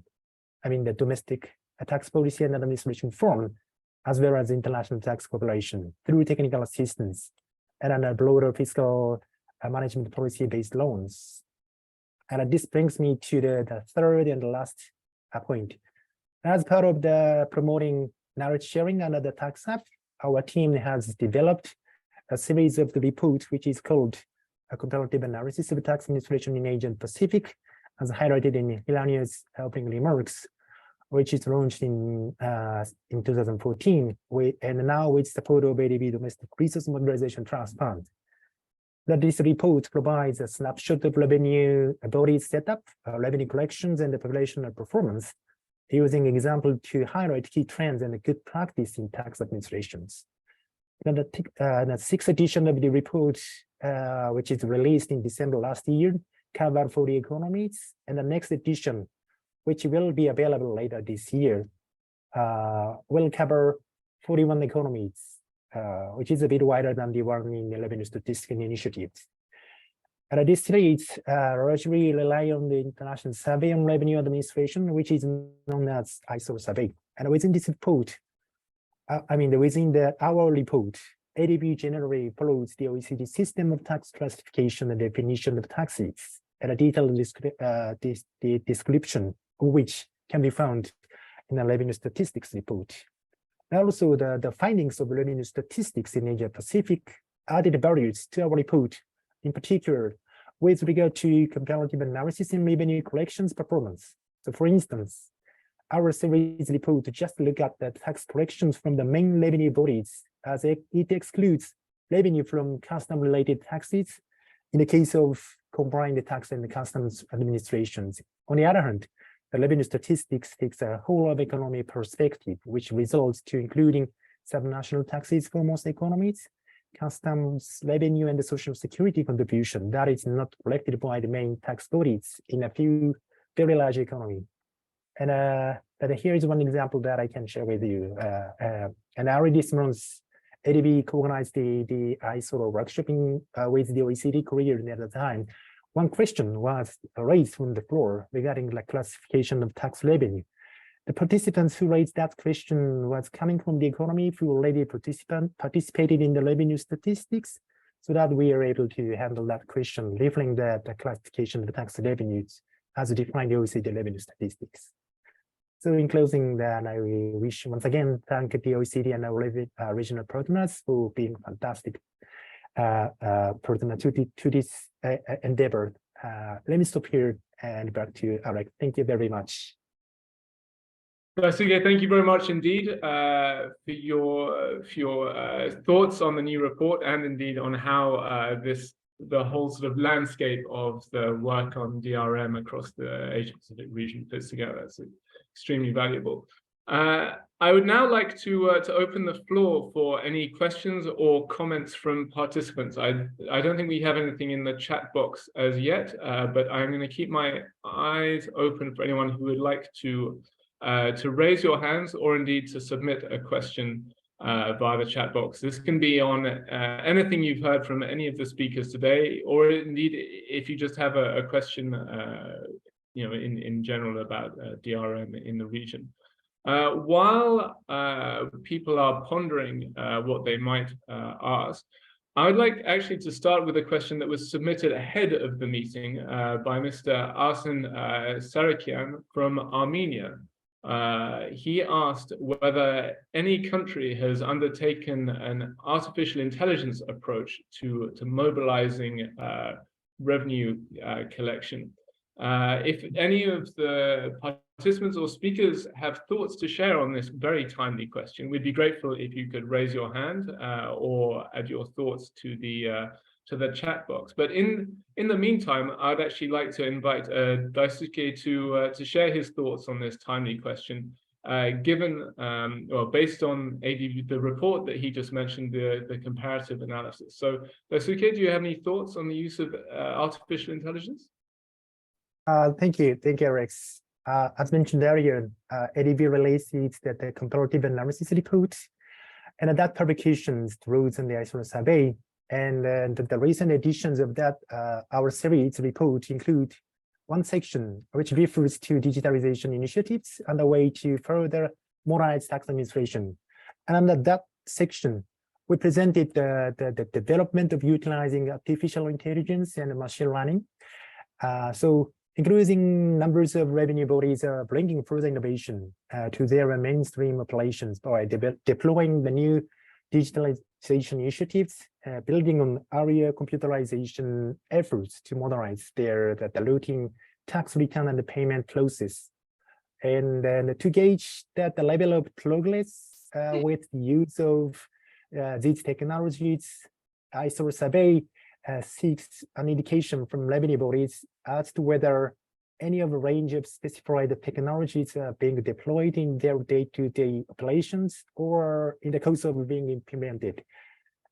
I mean, the domestic tax policy and administration forum, as well as international tax cooperation through technical assistance and a broader fiscal management policy-based loans. And this brings me to the third and last point. As part of the promoting knowledge sharing under the Tax Hub, our team has developed a series of the reports, which is called a comparative analysis of tax administration in Asia and Pacific, as highlighted in Hilania's opening remarks, which is launched in 2014, and now with support of ADB Domestic Resource Mobilization Trust Fund. This report provides a snapshot of revenue body setup, revenue collections, and the populational performance, using example to highlight key trends and good practice in tax administrations. And the sixth edition of the report, which is released in December last year, covered 40 economies, and the next edition, which will be available later this year, will cover 41 economies, which is a bit wider than the one in the revenue statistics initiative. And this series largely rely on the International Survey on Revenue Administration, which is known as ISO survey. And within this report, within our report, ADB generally follows the OECD system of tax classification and definition of taxes, and a detailed description of which can be found in the revenue statistics report. And also, the findings of revenue statistics in Asia Pacific added values to our report, in particular, with regard to comparative analysis in revenue collections performance. So for instance, our series report just look at the tax collections from the main revenue bodies, as it excludes revenue from custom-related taxes in the case of combined the tax and the customs administrations. On the other hand, the revenue statistics takes a whole of economy perspective, which results to including subnational taxes for most economies, customs revenue, and the social security contribution that is not collected by the main tax bodies in a few very large economies. And here is one example that I can share with you. And already this month, ADB organized the ISO workshop with the OECD Korea at the time. One question was raised from the floor regarding the classification of tax revenue. The participants who raised that question was coming from the economy who already participated in the revenue statistics, so that we are able to handle that question, referring the classification of the tax revenues as defined in OECD revenue statistics. So in closing, then I wish once again thank the OECD and our regional partners for being fantastic partner to this endeavor. Let me stop here and back to Alec. Thank you very much. Daisuke, thank you very much indeed for your thoughts on the new report, and indeed on how the whole sort of landscape of the work on DRM across the Asia Pacific region fits together. It's extremely valuable. I would now like to open the floor for any questions or comments from participants. I don't think we have anything in the chat box as yet, but I'm going to keep my eyes open for anyone who would like to raise your hands, or indeed to submit a question via the chat box. This can be on anything you've heard from any of the speakers today, or indeed if you just have a question in general about DRM in the region. While people are pondering what they might ask, I would like actually to start with a question that was submitted ahead of the meeting by Mr. Arsen Sarakian from Armenia. He asked whether any country has undertaken an artificial intelligence approach to mobilizing revenue collection. If any of the participants or speakers have thoughts to share on this very timely question, we'd be grateful if you could raise your hand or add your thoughts to the chat box. But in the meantime, I'd actually like to invite Daisuke to share his thoughts on this timely question, given or based on ADB, the report that he just mentioned, the comparative analysis. So Daisuke, do you have any thoughts on the use of artificial intelligence? Thank you, Alex. As mentioned earlier, ADB released the comparative analysis report, and that publications rules in the ISO survey. And the recent editions of that our series report include one section which refers to digitalization initiatives and the way to further modernize tax administration. And under that section, we presented the development of utilizing artificial intelligence and machine learning. So increasing numbers of revenue bodies are bringing further innovation to their mainstream operations by deploying the new digitalization initiatives, building on area computerization efforts to modernize the routine tax return and the payment process. And then to gauge the level of progress with the use of these technologies, ISO survey seeks an indication from revenue bodies as to whether any of a range of specified technologies are being deployed in their day-to-day operations or in the course of being implemented.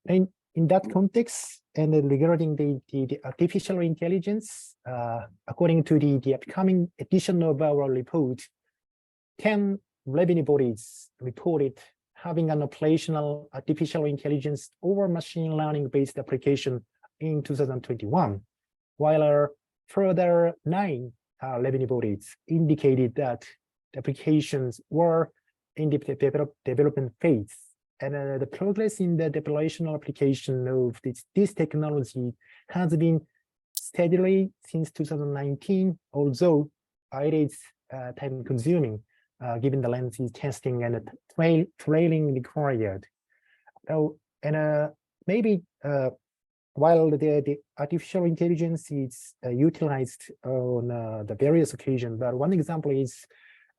And in that context, and regarding the artificial intelligence, according to the upcoming edition of our report, 10 revenue bodies reported having an operational artificial intelligence or machine learning-based application in 2021, while our further 9 revenue bodies indicated that the applications were in the development phase. And the progress in the operational application of this technology has been steadily since 2019, although it is time-consuming, given the lengthy testing and the training required. Maybe while the artificial intelligence is utilized on the various occasions, but one example is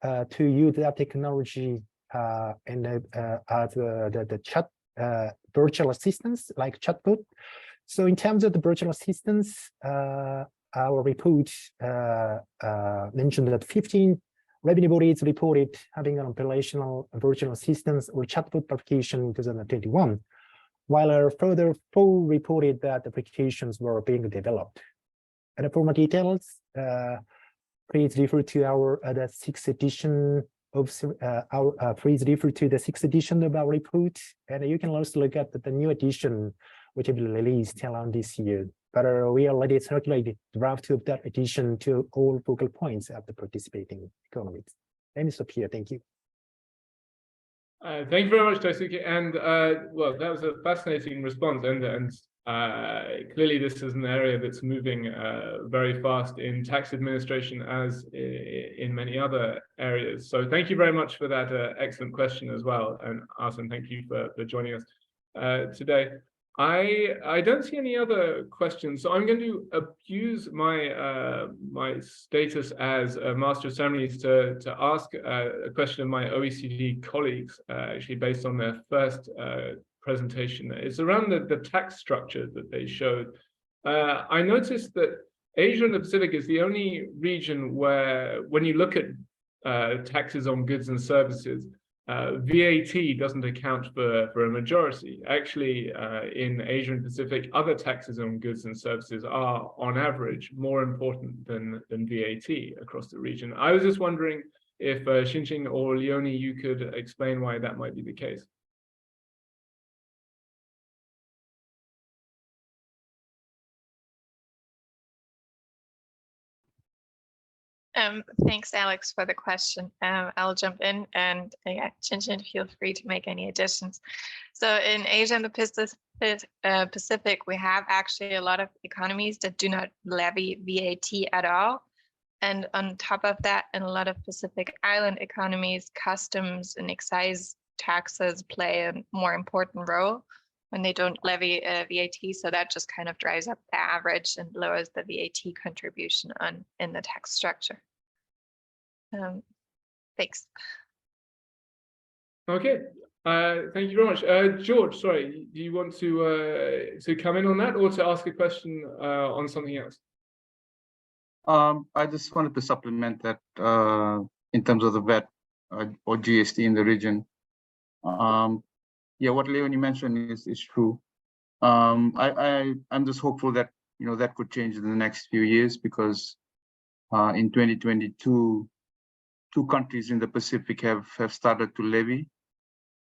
to use that technology and as the chat virtual assistants like chatbot. So in terms of the virtual assistants, our report mentioned that 15 revenue bodies reported having an operational virtual assistants or chatbot application in 2021. While our further 4 reported that applications were being developed. And for more details, please refer to our the 6th edition of please refer to the 6th edition of our report, and you can also look at the new edition which will be released around this year. But we already circulated draft of that edition to all focal points of the participating economies. Let me stop here. Thank you. Thank you very much, Daisuke. And well, that was a fascinating response. And clearly, this is an area that's moving very fast in tax administration, as in many other areas. So thank you very much for that excellent question as well. And Arsene, thank you for joining us today. I don't see any other questions, so I'm going to abuse my my status as a Master of Ceremonies to ask a question of my OECD colleagues, actually based on their first presentation. It's around the tax structure that they showed. I noticed that Asia and the Pacific is the only region where, when you look at taxes on goods and services, VAT doesn't account for a majority. Actually, in Asia and Pacific, other taxes on goods and services are, on average, more important than VAT across the region. I was just wondering if Xinqing or Leonie, you could explain why that might be the case. Thanks, Alex, for the question. I'll jump in, and Xinqing, feel free to make any additions. So in Asia and the Pacific, we have actually a lot of economies that do not levy VAT at all. And on top of that, in a lot of Pacific Island economies, customs and excise taxes play a more important role when they don't levy VAT. So that just kind of drives up the average and lowers the VAT contribution in the tax structure. Thanks. Okay, thank you very much. George, sorry, do you want to come in on that or to ask a question on something else? I just wanted to supplement that in terms of the VAT or GST in the region. Yeah, what Leonie mentioned is true. I'm just hopeful that that could change in the next few years, because in 2022, 2 countries in the Pacific have started to levy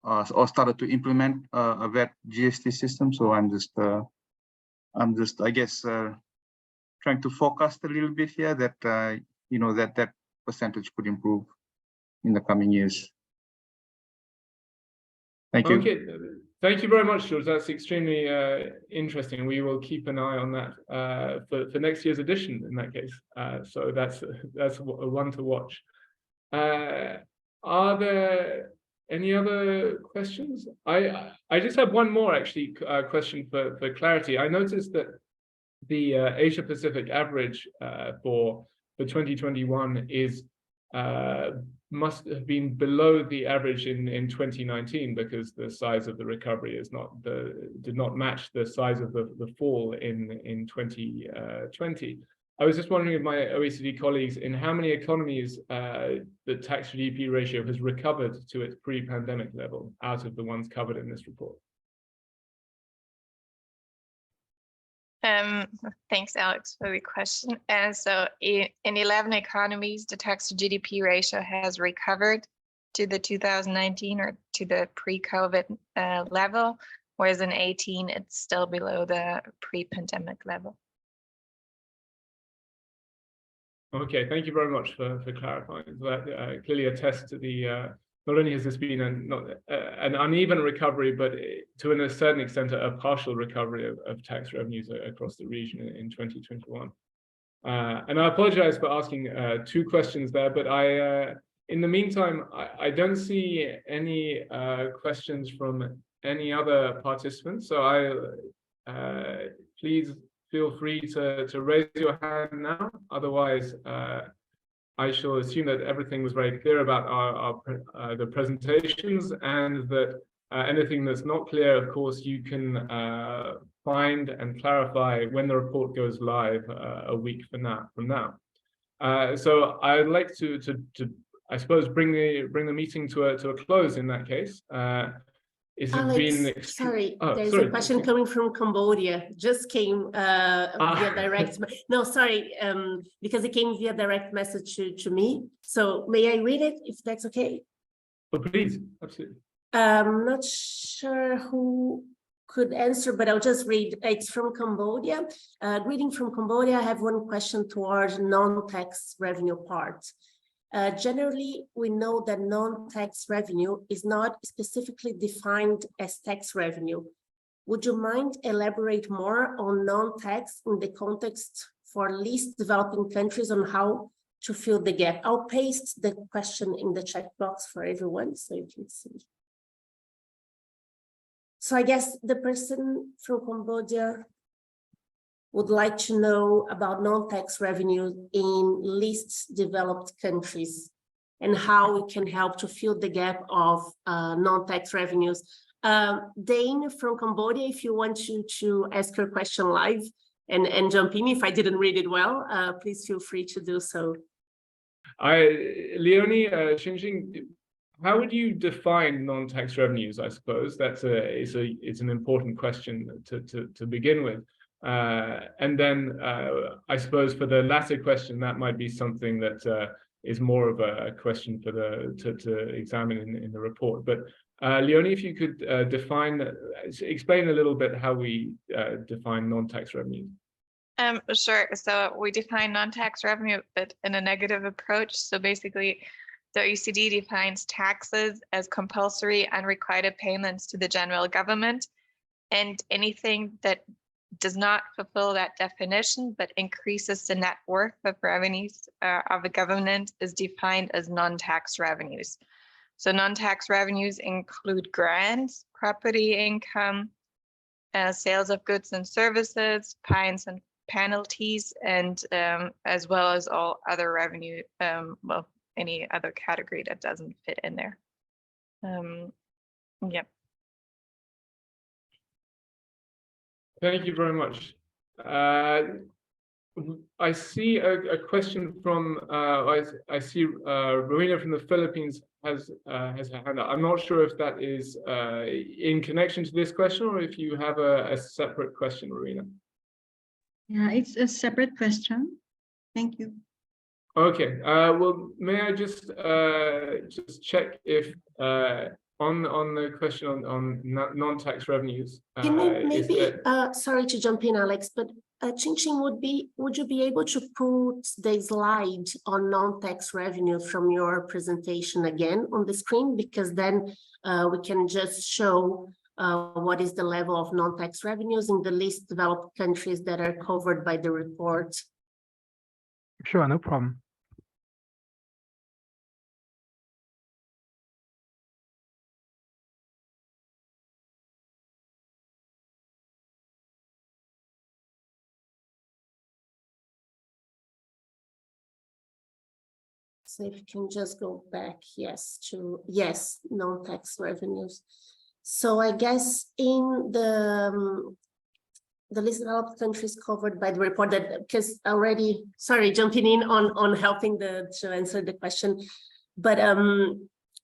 or started to implement a VAT GST system. So I'm just I guess trying to forecast a little bit here that that percentage could improve in the coming years. Thank you. Okay, thank you very much, George. That's extremely interesting. We will keep an eye on that for next year's edition in that case. So that's one to watch. Are there any other questions? I just have one more actually question for clarity. I noticed that the Asia Pacific average for 2021 is must have been below the average in 2019, because the size of the recovery did not match the size of the fall in 2020. I was just wondering if my OECD colleagues, in how many economies the tax to GDP ratio has recovered to its pre-pandemic level out of the ones covered in this report? Thanks, Alex, for the question. And so in 11 economies, the tax to GDP ratio has recovered to the 2019 or to the pre-COVID level, whereas in 18, it's still below the pre-pandemic level. Okay, thank you very much for clarifying. That clearly attests to the not only has this been an uneven recovery, but to a certain extent a partial recovery of tax revenues across the region in 2021. And I apologize for asking 2 questions there, but in the meantime, I don't see any questions from any other participants. So please feel free to raise your hand now. Otherwise, I shall assume that everything was very clear about the presentations, and that anything that's not clear, of course, you can find and clarify when the report goes live a week from now. So I'd like to I suppose bring the meeting to a close in that case. Alex, sorry, there's a question coming from Cambodia. Just came via direct. No, sorry, because it came via direct message to me. So may I read it, if that's okay? Oh, please, absolutely. I'm not sure who could answer, but I'll just read. It's from Cambodia. Greeting from Cambodia. I have one question towards non-tax revenue part. Generally, we know that non-tax revenue is not specifically defined as tax revenue. Would you mind elaborate more on non-tax in the context for least developing countries on how to fill the gap? I'll paste the question in the chat box for everyone so you can see. So I guess the person from Cambodia would like to know about non-tax revenue in least developed countries and how it can help to fill the gap of non-tax revenues. Dane from Cambodia, if you want to ask your question live and jump in, if I didn't read it well, please feel free to do so. Leonie, Xinxing, how would you define non-tax revenues? I suppose it's an important question to begin with. And then I suppose for the latter question, that might be something that is more of a question for to examine in the report. But Leonie, if you could explain a little bit how we define non-tax revenues. Sure. So we define non-tax revenue, but in a negative approach. So basically, the OECD defines taxes as compulsory unrequited payments to the general government, and anything that does not fulfill that definition, but increases the net worth of revenues of a government is defined as non-tax revenues. So non-tax revenues include grants, property income, sales of goods and services, fines and penalties, and as well as all other revenue, well, any other category that doesn't fit in there. Yep. Thank you very much. I see a question from I see Rowena from the Philippines has her hand up. I'm not sure if that is in connection to this question or if you have a separate question, Rowena. Yeah, it's a separate question. Thank you. Okay. Well, may I just check if on the question on non-tax revenues. Can you maybe, sorry to jump in, Alex, but Chin, would you be able to put the slide on non-tax revenue from your presentation again on the screen? Because then we can just show what is the level of non-tax revenues in the least developed countries that are covered by the report. Sure, no problem. So if you can just go back, yes, non-tax revenues. So I guess in the least developed countries covered by the report, that because already, sorry, jumping in on helping to answer the question, but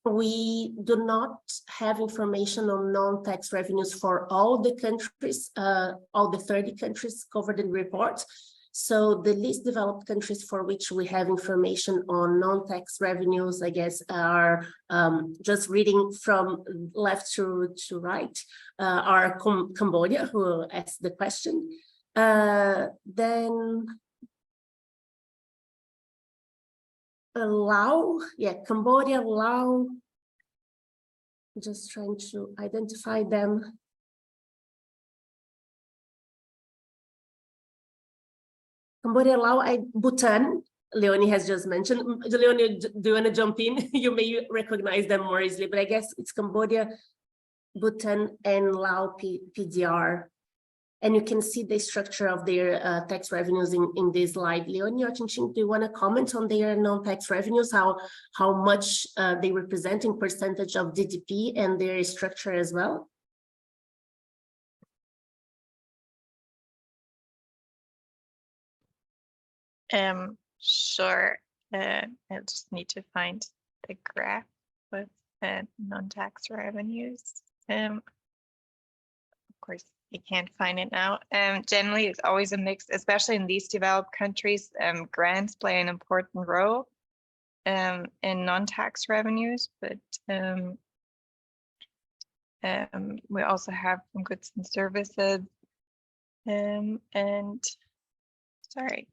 we do not have information on non-tax revenues for all the countries, all the 30 countries covered in the report. So the least developed countries for which we have information on non-tax revenues, I guess, are just reading from left to right, are Cambodia, who asked the question. Then Laos, yeah, Cambodia, Laos, just trying to identify them. Cambodia, Laos, Bhutan, Leonie has just mentioned. Leonie, do you want to jump in? You may recognize them more easily, but I guess it's Cambodia, Bhutan, and Laos PDR. And you can see the structure of their tax revenues in this slide. Leonie or Chin, do you want to comment on their non-tax revenues, how much they represent in percentage of GDP and their structure as well? Sure. I just need to find the graph with non-tax revenues. Of course, you can't find it now. Generally, it's always a mix, especially in these developed countries. Grants play an important role in non-tax revenues, but we also have some goods and services. And sorry.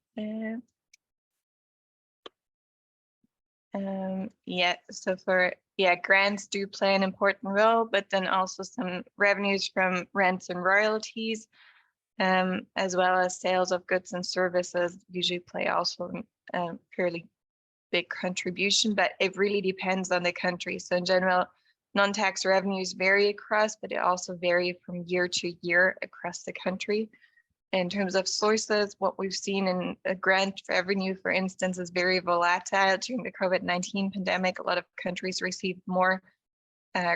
Yeah, so grants do play an important role, but then also some revenues from rents and royalties, as well as sales of goods and services usually play also a fairly big contribution, but it really depends on the country. So in general, non-tax revenues vary across, but they also vary from year to year across the country. In terms of sources, what we've seen in a grant revenue, for instance, is very volatile. During the COVID-19 pandemic, a lot of countries received more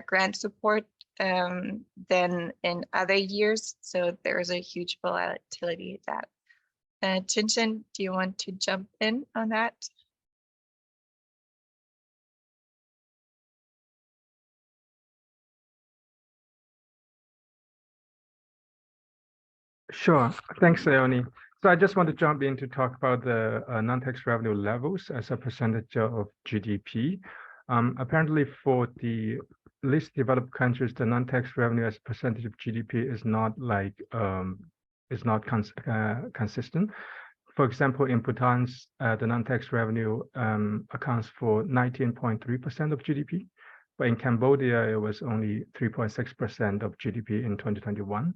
grant support than in other years. So there is a huge volatility that. Chin, do you want to jump in on that? Sure. Thanks, Leonie. So I just want to jump in to talk about the non-tax revenue levels as a percentage of GDP. Apparently, for the least developed countries, the non-tax revenue as a percentage of GDP is not like consistent. For example, in Bhutan, the non-tax revenue accounts for 19.3% of GDP, but in Cambodia, it was only 3.6% of GDP in 2021.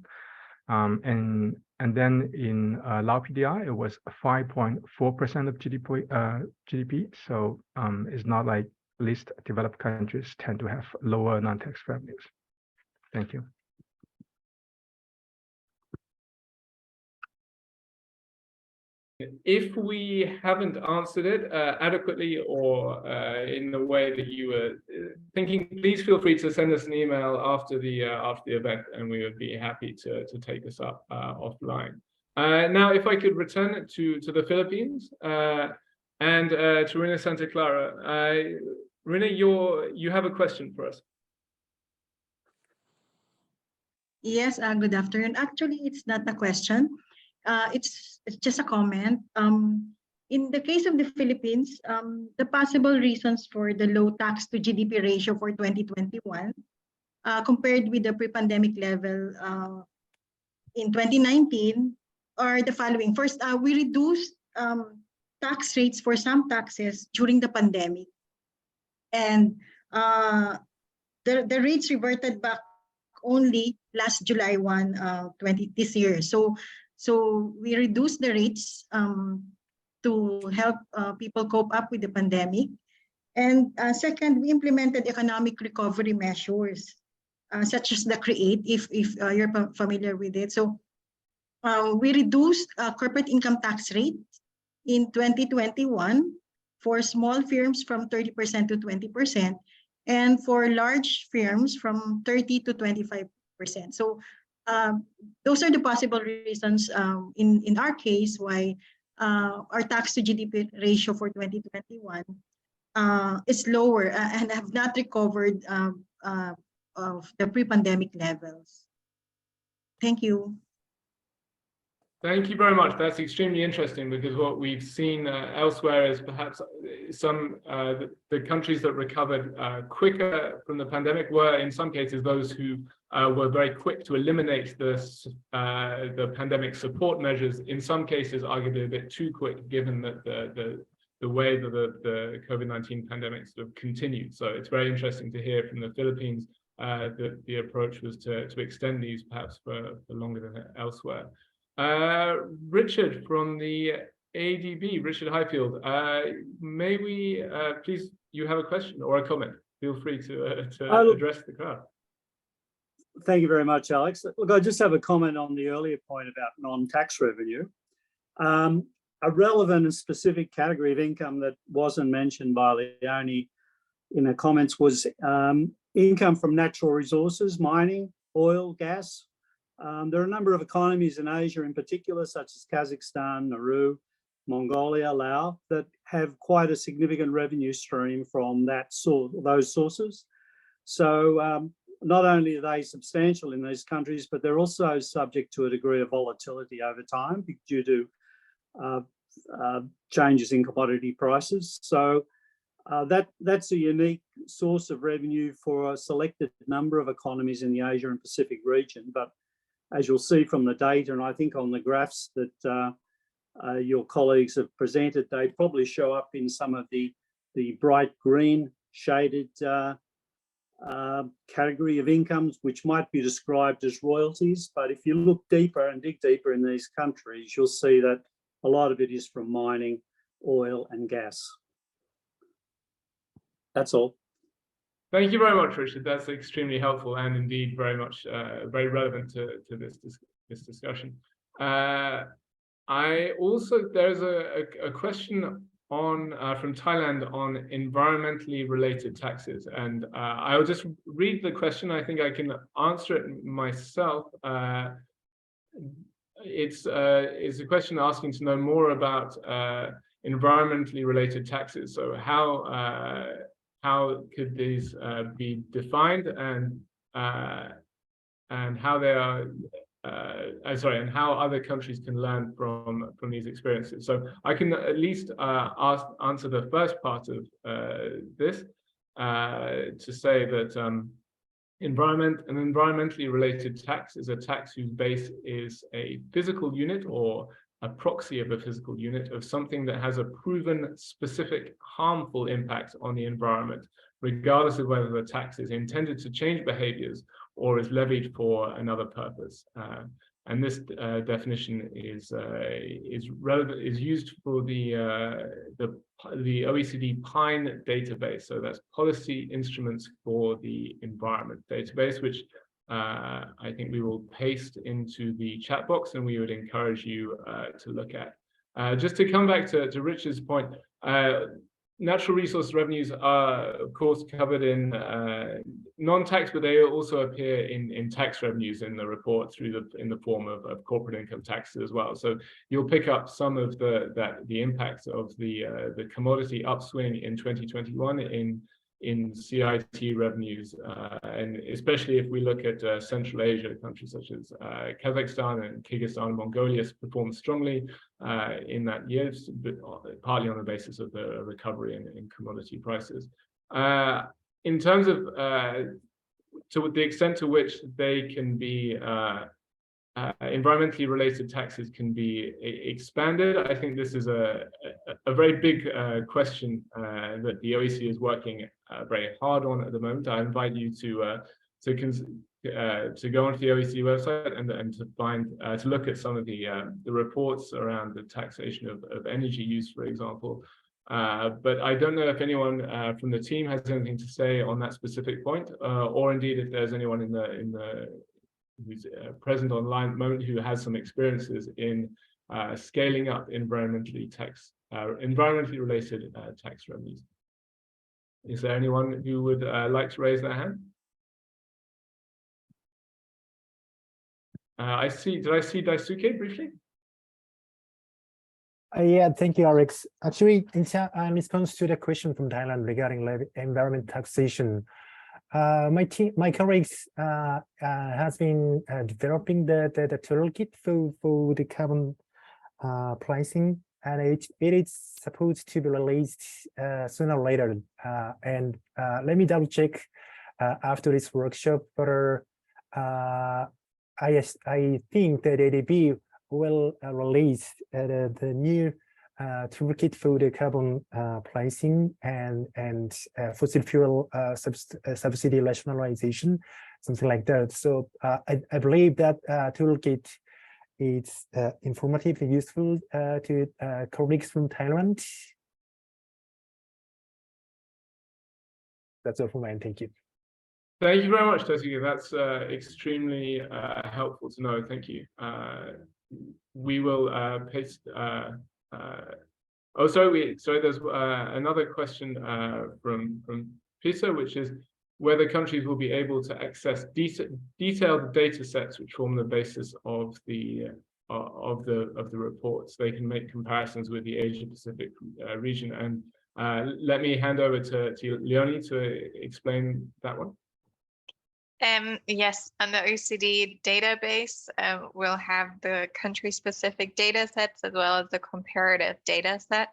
And then in Lao PDI, it was 5.4% of GDP. So it's not like least developed countries tend to have lower non-tax revenues. Thank you. If we haven't answered it adequately or in the way that you were thinking, please feel free to send us an email after the event, and we would be happy to take this up offline. Now, if I could return it to the Philippines and to Rina Santa Clara. Rina, you have a question for us. Yes, good afternoon. Actually, it's not a question. It's just a comment. In the case of the Philippines, the possible reasons for the low tax to GDP ratio for 2021 compared with the pre-pandemic level in 2019 are the following. First, we reduced tax rates for some taxes during the pandemic. And the rates reverted back only last July 1, this year. So we reduced the rates to help people cope up with the pandemic. And second, we implemented economic recovery measures, such as the CREATE, if you're familiar with it. So we reduced corporate income tax rate in 2021 for small firms from 30% to 20%, and for large firms from 30 to 25%. So those are the possible reasons in our case why our tax to GDP ratio for 2021 is lower and have not recovered of the pre-pandemic levels. Thank you. Thank you very much. That's extremely interesting, because what we've seen elsewhere is perhaps some the countries that recovered quicker from the pandemic were, in some cases, those who were very quick to eliminate the pandemic support measures. In some cases, arguably a bit too quick, given that the way that the COVID-19 pandemic sort of continued. So it's very interesting to hear from the Philippines that the approach was to extend these perhaps for longer than elsewhere. Richard from the ADB, Richard Highfield, may we please, you have a question or a comment? Feel free to address the crowd. Thank you very much, Alex. Look, I just have a comment on the earlier point about non-tax revenue. A relevant and specific category of income that wasn't mentioned by Leonie in her comments was income from natural resources, mining, oil, gas. There are a number of economies in Asia in particular, such as Kazakhstan, Nauru, Mongolia, Laos, that have quite a significant revenue stream from those sources. So not only are they substantial in these countries, but they're also subject to a degree of volatility over time due to changes in commodity prices. So that's a unique source of revenue for a selected number of economies in the Asia and Pacific region. But as you'll see from the data, and I think on the graphs that your colleagues have presented, they probably show up in some of the bright green shaded category of incomes, which might be described as royalties. But if you look deeper and dig deeper in these countries, you'll see that a lot of it is from mining, oil and gas. That's all. Thank you very much, Richard. That's extremely helpful and indeed very much very relevant to this discussion. I also, there's a question on from Thailand on environmentally related taxes, and I'll just read the question. I think I can answer it myself. It's a question asking to know more about environmentally related taxes. So how could these be defined, and how they are and how other countries can learn from these experiences. So I can at least answer the first part of this to say that an environmentally related tax is a tax whose base is a physical unit or a proxy of a physical unit of something that has a proven specific harmful impact on the environment, regardless of whether the tax is intended to change behaviors or is levied for another purpose. and this definition is relevant, is used for the OECD PINE database. So that's Policy Instruments for the Environment database, which I think we will paste into the chat box, and we would encourage you to look at. Just to come back to Richard's point, natural resource revenues are, of course, covered in non-tax, but they also appear in tax revenues in the report in the form of corporate income taxes as well. So you'll pick up some of the impact of the commodity upswing in 2021 in CIT revenues, and especially if we look at Central Asia, countries such as Kazakhstan and Kyrgyzstan and Mongolia performed strongly in that year, partly on the basis of the recovery in commodity prices. In terms of to the extent to which they can be environmentally related taxes can be expanded, I think this is a very big question that the OECD is working very hard on at the moment. I invite you to go onto the OECD website and to find to look at some of the reports around the taxation of energy use, for example. But I don't know if anyone from the team has anything to say on that specific point, or indeed if there's anyone who's present online at the moment who has some experiences in scaling up environmentally related tax revenues. Is there anyone who would like to raise their hand? Did I see Daisuke briefly? Yeah, thank you, Alex. Actually, in response to the question from Thailand regarding environment taxation, my colleagues has been developing the toolkit for the carbon pricing, and it is supposed to be released sooner or later. And let me double check after this workshop, but I think that ADB will release the new toolkit for the carbon pricing and fossil fuel subsidy rationalization, something like that. So I believe that toolkit is informative and useful to colleagues from Thailand. That's all for me. Thank you. Thank you very much, Daisuke. That's extremely helpful to know. Thank you. We will paste. Sorry. There's another question from Peter, which is whether countries will be able to access detailed data sets which form the basis of the reports. They can make comparisons with the Asia Pacific region. And let me hand over to Leonie to explain that one. Yes, on the OECD database, we'll have the country-specific data sets as well as the comparative data set,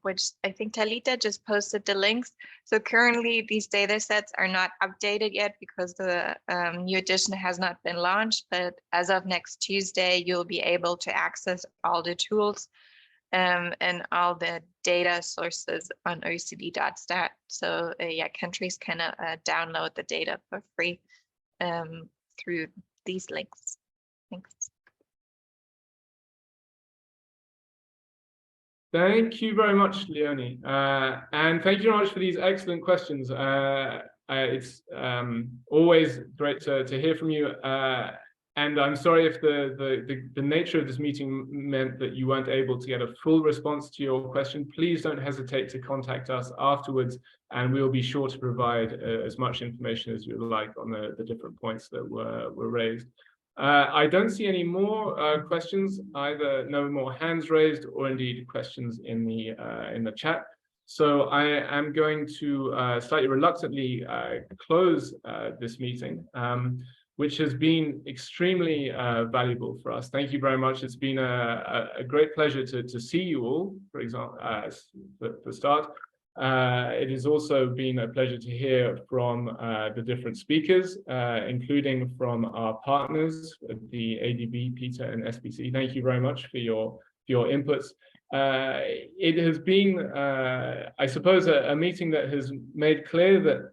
which I think Talita just posted the links. So currently these data sets are not updated yet because the new edition has not been launched, but as of next Tuesday, you'll be able to access all the tools and all the data sources on OECD.stat. So yeah, countries can download the data for free through these links. Thanks. Thank you very much, Leonie. And thank you very much for these excellent questions. It's always great to hear from you. And I'm sorry if the nature of this meeting meant that you weren't able to get a full response to your question. Please don't hesitate to contact us afterwards, and we'll be sure to provide as much information as you like on the different points that were raised. I don't see any more questions, either no more hands raised or indeed questions in the chat. So I am going to slightly reluctantly close this meeting. Which has been extremely valuable for us. Thank you very much. It's been a great pleasure to see you all, for example, for start. It has also been a pleasure to hear from the different speakers, including from our partners, the ADB, PETA, and SBC. Thank you very much for your inputs. It has been, I suppose, a meeting that has made clear that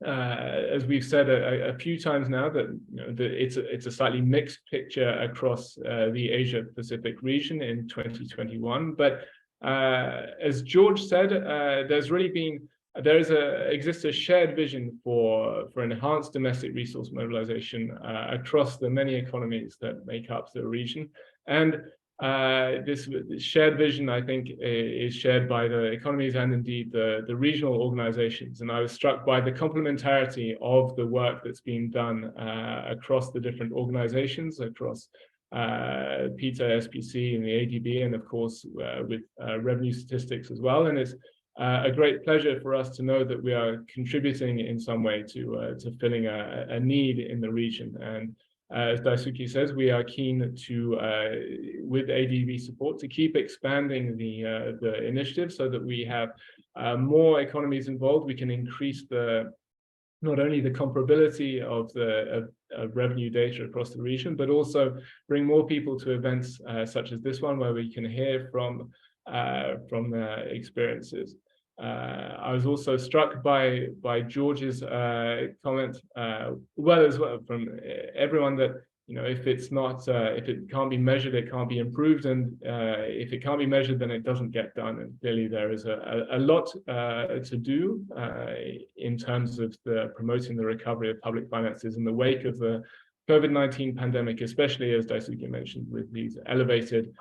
as we've said a few times now, that it's a slightly mixed picture across the Asia Pacific region in 2021. But as George said, exists a shared vision for enhanced domestic resource mobilization across the many economies that make up the region. And this shared vision, I think, is shared by the economies and indeed the regional organizations. And I was struck by the complementarity of the work that's being done across the different organizations, across PITA, SPC, and the ADB, and of course with revenue statistics as well. And it's a great pleasure for us to know that we are contributing in some way to filling a need in the region. And as Daisuke says, we are keen to, with ADB support, to keep expanding the initiative so that we have more economies involved. We can increase not only the comparability of revenue data across the region, but also bring more people to events such as this one, where we can hear from their experiences. I was also struck by George's comment, as well from everyone, that if it can't be measured, it can't be improved, and if it can't be measured, then it doesn't get done. And clearly there is a lot to do in terms of promoting the recovery of public finances in the wake of the COVID-19 pandemic, especially, as Daisuke mentioned, with these elevated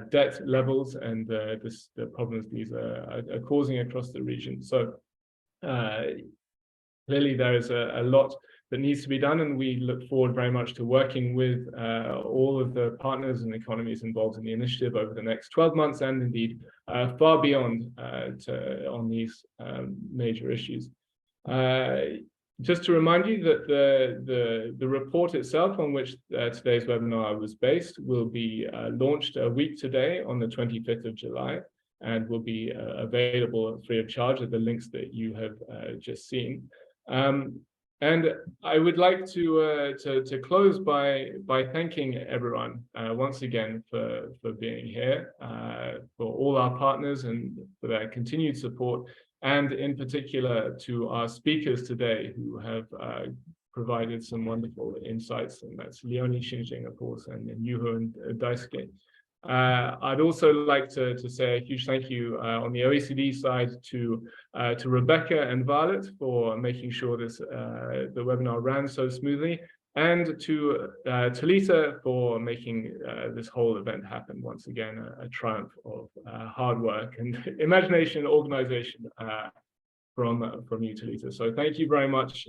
debt levels and the problems these are causing across the region. So clearly there is a lot that needs to be done, and we look forward very much to working with all of the partners and economies involved in the initiative over the next 12 months, and indeed far beyond on these major issues. Just to remind you that the report itself, on which today's webinar was based, will be launched a week today on the 25th of July, and will be available free of charge at the links that you have just seen. And I would like to close by thanking everyone once again for being here, for all our partners and for their continued support, and in particular to our speakers today, who have provided some wonderful insights, and that's Leonie, Xinjing, of course, and Yuho and Daisuke. I'd also like to say a huge thank you on the OECD side to Rebecca and Violet for making sure the webinar ran so smoothly, and to Talita for making this whole event happen. Once again, a triumph of hard work and imagination and organization from you, Talita. So thank you very much.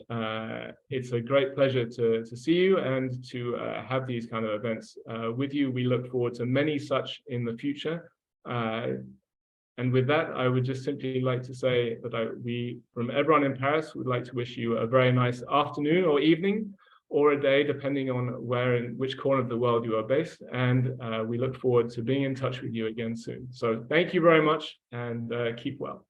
It's a great pleasure to see you and to have these kind of events with you. We look forward to many such in the future. And with that, I would just simply like to say that we, from everyone in Paris, would like to wish you a very nice afternoon or evening, or a day, depending on which corner of the world you are based. And we look forward to being in touch with you again soon. So thank you very much, and keep well.